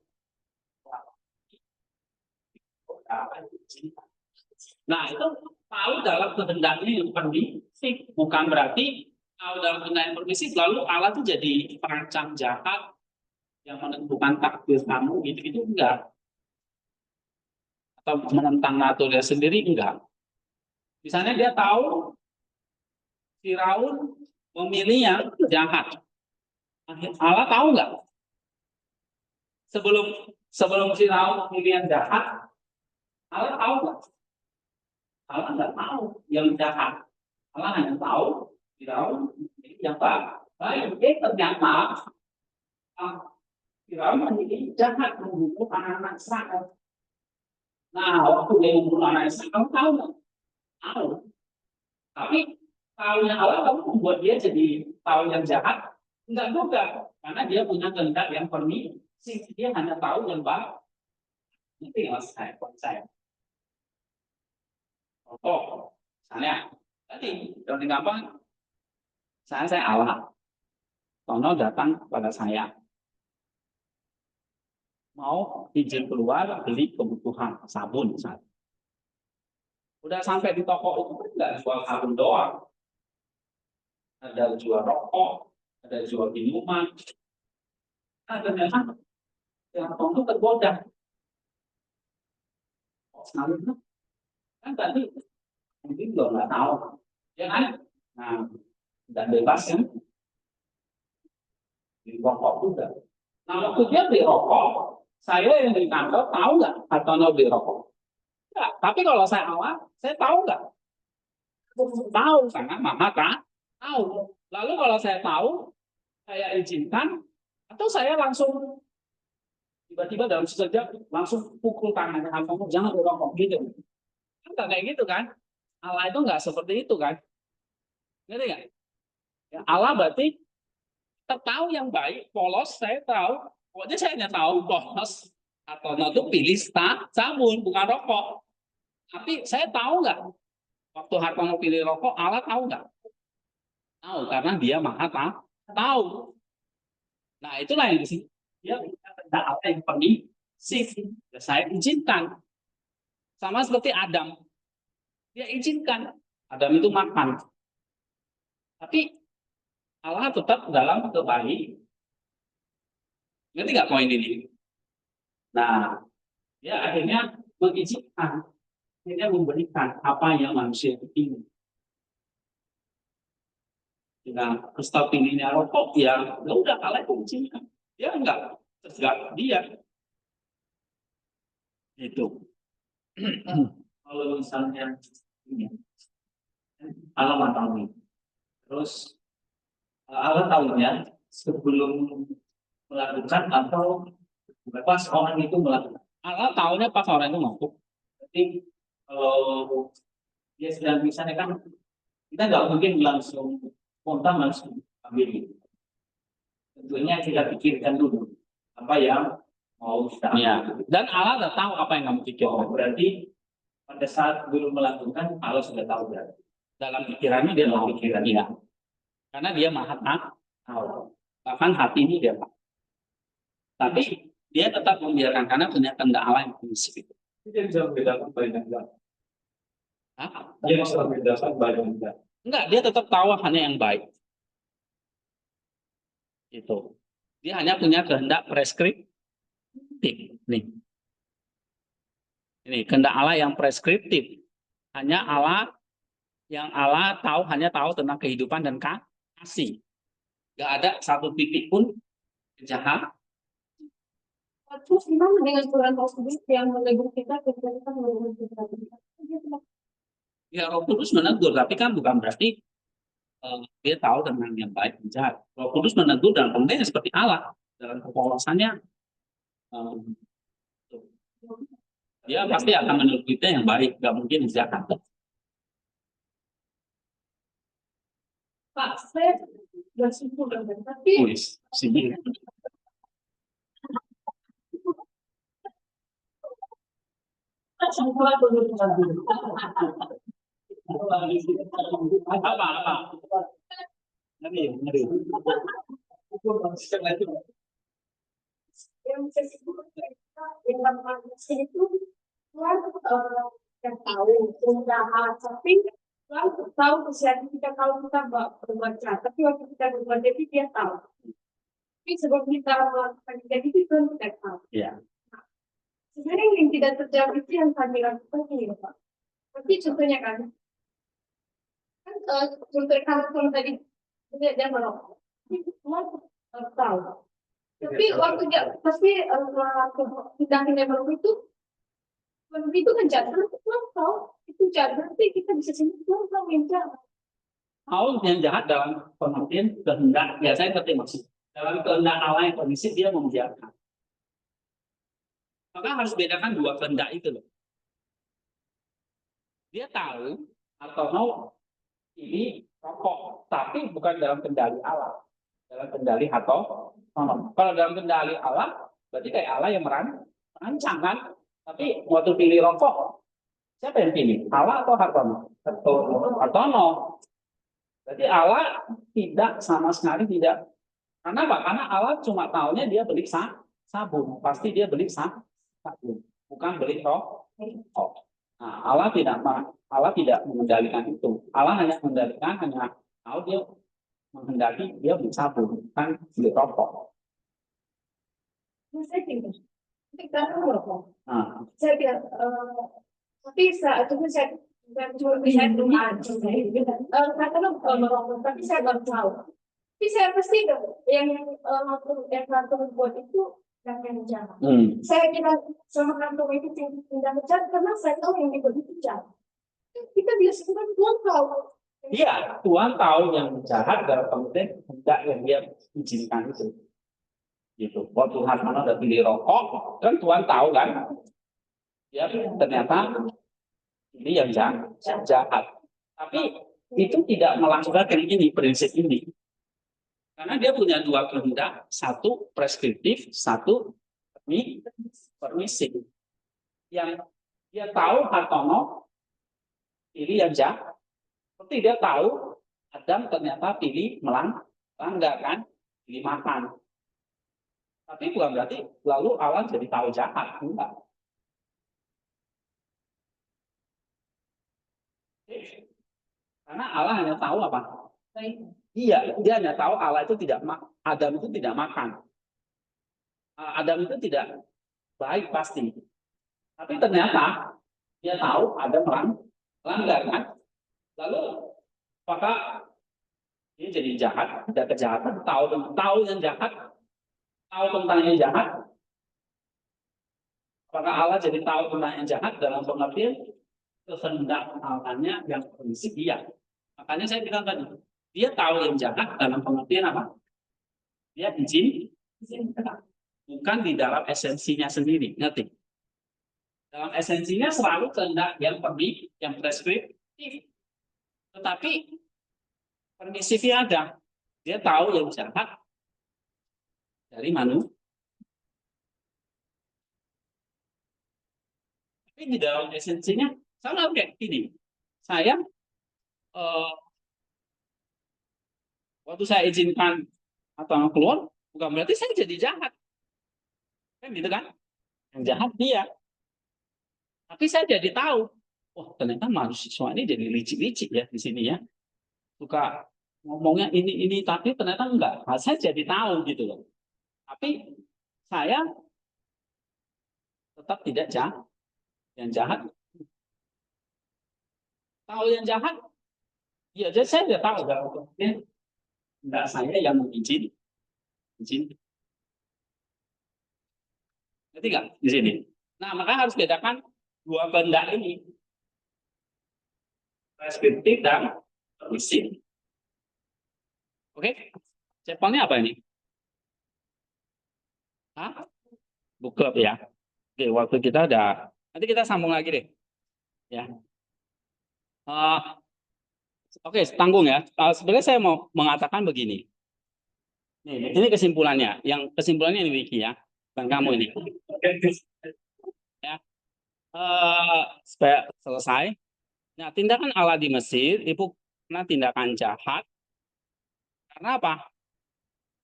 Speaker 1: Nah, itu tahu dalam kehendaknya yang permisif. Bukan berarti tahu dalam kehendak yang permisif, lalu Allah itu jadi perancang jahat yang menentukan takdir kamu, gitu-gitu enggak. Atau menentang naturnya sendiri, enggak. Misalnya dia tahu Firaun memilih yang jahat. Allah tahu enggak? Sebelum Firaun memilih yang jahat, Allah tahu nggak? Allah nggak tahu yang jahat. Allah hanya tahu Firaun yang baik. Ternyata Firaun menjadi jahat membunuh anak-anak Israel. Nah, waktu dia membunuh anak Israel, tahu nggak? Tahu. Tapi tahunya Allah kamu membuat dia jadi tahu yang jahat? Enggak juga, karena dia punya kehendak yang permisif. Dia hanya tahu yang baik. Itu yang saya. Contoh, misalnya, tadi yang gampang, saya Allah. Tono datang kepada saya, mau izin keluar beli kebutuhan sabun misalnya. Udah sampai di toko itu nggak jual sabun doang, ada jual rokok, ada jual minuman. Nah, ternyata yang Tono tergoda. Sabun kan tadi mungkin juga nggak tahu, ya kan? Nah, dan bebas kan? Di rokok juga. Nah, waktu dia beli rokok, saya yang di kantor tahu nggak Hartono beli rokok? Enggak. Tapi kalau saya awal, saya tahu nggak? Tahu, karena mama tahu. Lalu kalau saya tahu, saya izinkan, atau saya langsung tiba-tiba dalam sekejap langsung pukul tangannya Hartono, jangan beli rokok gitu. Kan kayak gitu kan? Allah itu nggak seperti itu kan? Ngerti nggak? Ya, Allah berarti tahu yang baik, polos, saya tahu. Pokoknya saya hanya tahu polos atau itu pilih sabun, bukan rokok. Tapi saya tahu nggak waktu Hartono pilih rokok, Allah tahu nggak? Tahu, karena dia maha tahu. Nah itulah yang disini. Dia tidak apa yang permisif. Saya izinkan. Sama seperti Adam. Dia izinkan. Adam itu makan. Tapi Allah tetap dalam kebaikan. Ngerti nggak poin ini? Nah, dia akhirnya mengizinkan, akhirnya memberikan apa yang manusia ingin. Dengan stop pilihnya rokok, ya udah kalian izinkan. Dia enggak tergak dia. Itu. Kalau misalnya ini, Allah tahu. Terus Allah tahunya sebelum melakukan atau
Speaker 3: pas orang itu melakukan.
Speaker 1: Allah tahunya pas orang itu mampu.
Speaker 3: Jadi kalau dia sedang misalnya kan kita nggak mungkin langsung spontan langsung ambil gitu. Tentunya kita pikirkan dulu apa yang mau kita ambil.
Speaker 1: Ya. Dan Allah sudah tahu apa yang kamu pikirkan.
Speaker 3: Oh, berarti pada saat belum melakukan Allah sudah tahu berarti.
Speaker 1: Dalam pikirannya dia
Speaker 3: Dalam
Speaker 1: tahu.
Speaker 3: pikiran.
Speaker 1: Iya. Karena dia maha tahu. Bahkan hati ini dia tahu. Tapi dia tetap membiarkan karena punya kehendak Allah yang prinsip itu.
Speaker 3: Dia bisa membedakan baik dan enggak.
Speaker 1: Hah?
Speaker 3: Dia bisa membedakan baik dan enggak.
Speaker 1: Enggak, dia tetap tahu hanya yang baik. Itu. Dia hanya punya kehendak preskriptif. Nih. Ini kehendak Allah yang preskriptif. Hanya Allah yang Allah tahu hanya tahu tentang kehidupan dan kasih. Enggak ada satu titik pun jahat.
Speaker 2: Terus gimana dengan Quran tersebut yang menegur kita ketika kita melakukan kita?
Speaker 1: Ya Roh Kudus menegur, tapi kan bukan berarti dia tahu tentang yang baik dan jahat. Roh Kudus menegur dalam konteks seperti Allah dalam kepolosannya. Dia pasti akan menegur kita yang baik, nggak mungkin yang jahat.
Speaker 2: Pak, saya sudah simpul tapi
Speaker 1: Sini. Apa? Ngeri.
Speaker 2: Yang saya sebut yang manusia itu yang tahu jahat, tapi tahu kesehatan kita kalau kita berbaca, tapi waktu kita berbuat jadi dia tahu. Tapi sebelum kita melakukan jadi itu belum kita tahu.
Speaker 1: Ya.
Speaker 2: Sebenarnya yang tidak terjawab itu yang kami lakukan ini, Pak. Tapi contohnya kan contoh kalau tadi dia merokok, semua tahu. Tapi waktu dia pasti tindakan yang merokok itu kan jahat, tahu itu jahat, berarti kita bisa simpulkan tahu yang jahat.
Speaker 1: Tahu yang jahat dalam pengertian kehendak, ya saya ngerti maksud. Dalam kehendak Allah yang prinsip dia membiarkan. Maka harus bedakan dua kehendak itu loh. Dia tahu atau mau ini rokok, tapi bukan dalam kendali Allah, dalam kendali atau kalau dalam kendali Allah, berarti kayak Allah yang merancang kan. Tapi waktu pilih rokok, siapa yang pilih? Allah atau Hartono? Hartono. Berarti Allah tidak sama sekali tidak. Karena apa? Karena Allah cuma tahunya dia beli sabun, pasti dia beli sabun, bukan beli rokok. Nah, Allah tidak mengendalikan itu. Allah hanya mengendalikan, hanya tahu dia menghendaki dia beli sabun, bukan beli rokok.
Speaker 2: Saya tinggal, kita merokok. Saya bilang, tapi saat itu saya cuma bisa katakan merokok, tapi saya baru tahu. Tapi saya pasti yang kantor buat itu yang jahat. Saya kira sama kantor itu tidak jahat karena saya tahu yang itu jahat. Kita biasanya Tuhan tahu.
Speaker 1: Iya, Tuhan tahu yang jahat dalam konteks hendak yang dia izinkan itu. Gitu. Kalau Tuhan mana udah pilih rokok, kan Tuhan tahu kan? Ya ternyata ini yang jahat. Tapi itu tidak melaksanakan ini prinsip ini. Karena dia punya dua kehendak, satu preskriptif, satu permisif. Yang dia tahu Hartono pilih yang jahat. Seperti dia tahu Adam ternyata pilih melanggar kan, pilih makan. Tapi bukan berarti lalu Allah jadi tahu jahat, enggak. Karena Allah hanya tahu apa? Iya, dia hanya tahu Allah itu Adam itu tidak makan. Adam itu tidak baik pasti. Tapi ternyata dia tahu Adam melanggar kan. Lalu apakah ini jadi jahat, ada kejahatan, tahu yang jahat, tahu tentang yang jahat. Apakah Allah jadi tahu tentang yang jahat dalam pengertian kehendak Allahnya yang prinsip dia. Makanya saya bilang tadi, dia tahu yang jahat dalam pengertian apa? Dia izinkan. bukan di dalam esensinya sendiri. Ngerti? Dalam esensinya selalu kehendak yang preskriptif. Tetapi permisifnya ada. Dia tahu yang jahat dari manusia. Tapi di dalam esensinya sama kayak ini. Saya waktu saya izinkan atau keluar, bukan berarti saya jadi jahat. Kan gitu kan? Yang jahat dia. Tapi saya jadi tahu, oh ternyata mahasiswa ini jadi licik-licik ya di sini ya. Suka ngomongnya ini, tapi ternyata enggak. Nah, saya jadi tahu gitu loh. Tapi saya tetap tidak jahat. Yang jahat, tahu yang jahat, ya jadi saya tidak tahu. Enggak saya yang izin. Ngerti nggak di sini? Nah, maka harus bedakan dua kehendak ini. Preskriptif dan permisif. Oke? Cepelnya apa ini? Hah? Book club ya. Oke, waktu kita ada. Nanti kita sambung lagi deh. Ya. Oke, tanggung ya. Sebenarnya saya mau mengatakan begini. Nih, ini kesimpulannya. Yang kesimpulannya ini Wiki ya. Dan kamu ini. Ya. Supaya selesai. Nah, tindakan Allah di Mesir itu karena tindakan jahat. Karena apa?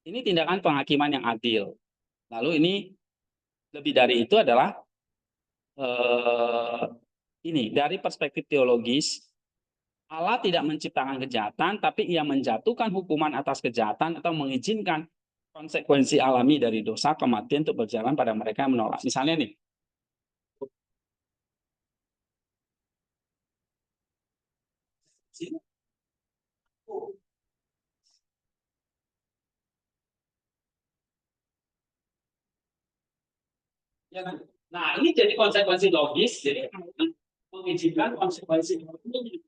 Speaker 1: Ini tindakan penghakiman yang adil. Lalu ini lebih dari itu adalah ini dari perspektif teologis, Allah tidak menciptakan kejahatan, tapi Ia menjatuhkan hukuman atas kejahatan atau mengizinkan konsekuensi alami dari dosa kematian untuk berjalan pada mereka yang menolak. Misalnya nih, ya kan? Nah, ini jadi konsekuensi logis, jadi mengizinkan konsekuensi ini,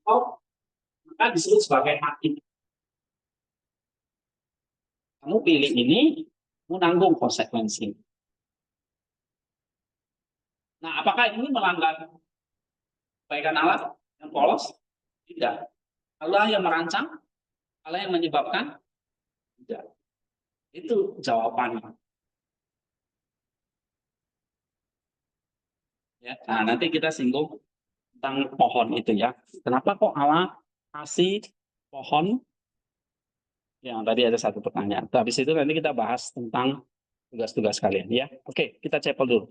Speaker 1: maka disebut sebagai hakim. Kamu pilih ini, menanggung konsekuensi. Nah, apakah ini melanggar kebaikan Allah yang polos? Tidak. Allah yang merancang, Allah yang menyebabkan? Tidak. Itu jawabannya. Ya, nah, nanti kita singgung tentang pohon itu ya. Kenapa kok Allah kasih pohon? Yang tadi ada satu pertanyaan. Habis itu nanti kita bahas tentang tugas-tugas kalian ya. Oke, kita cepel dulu.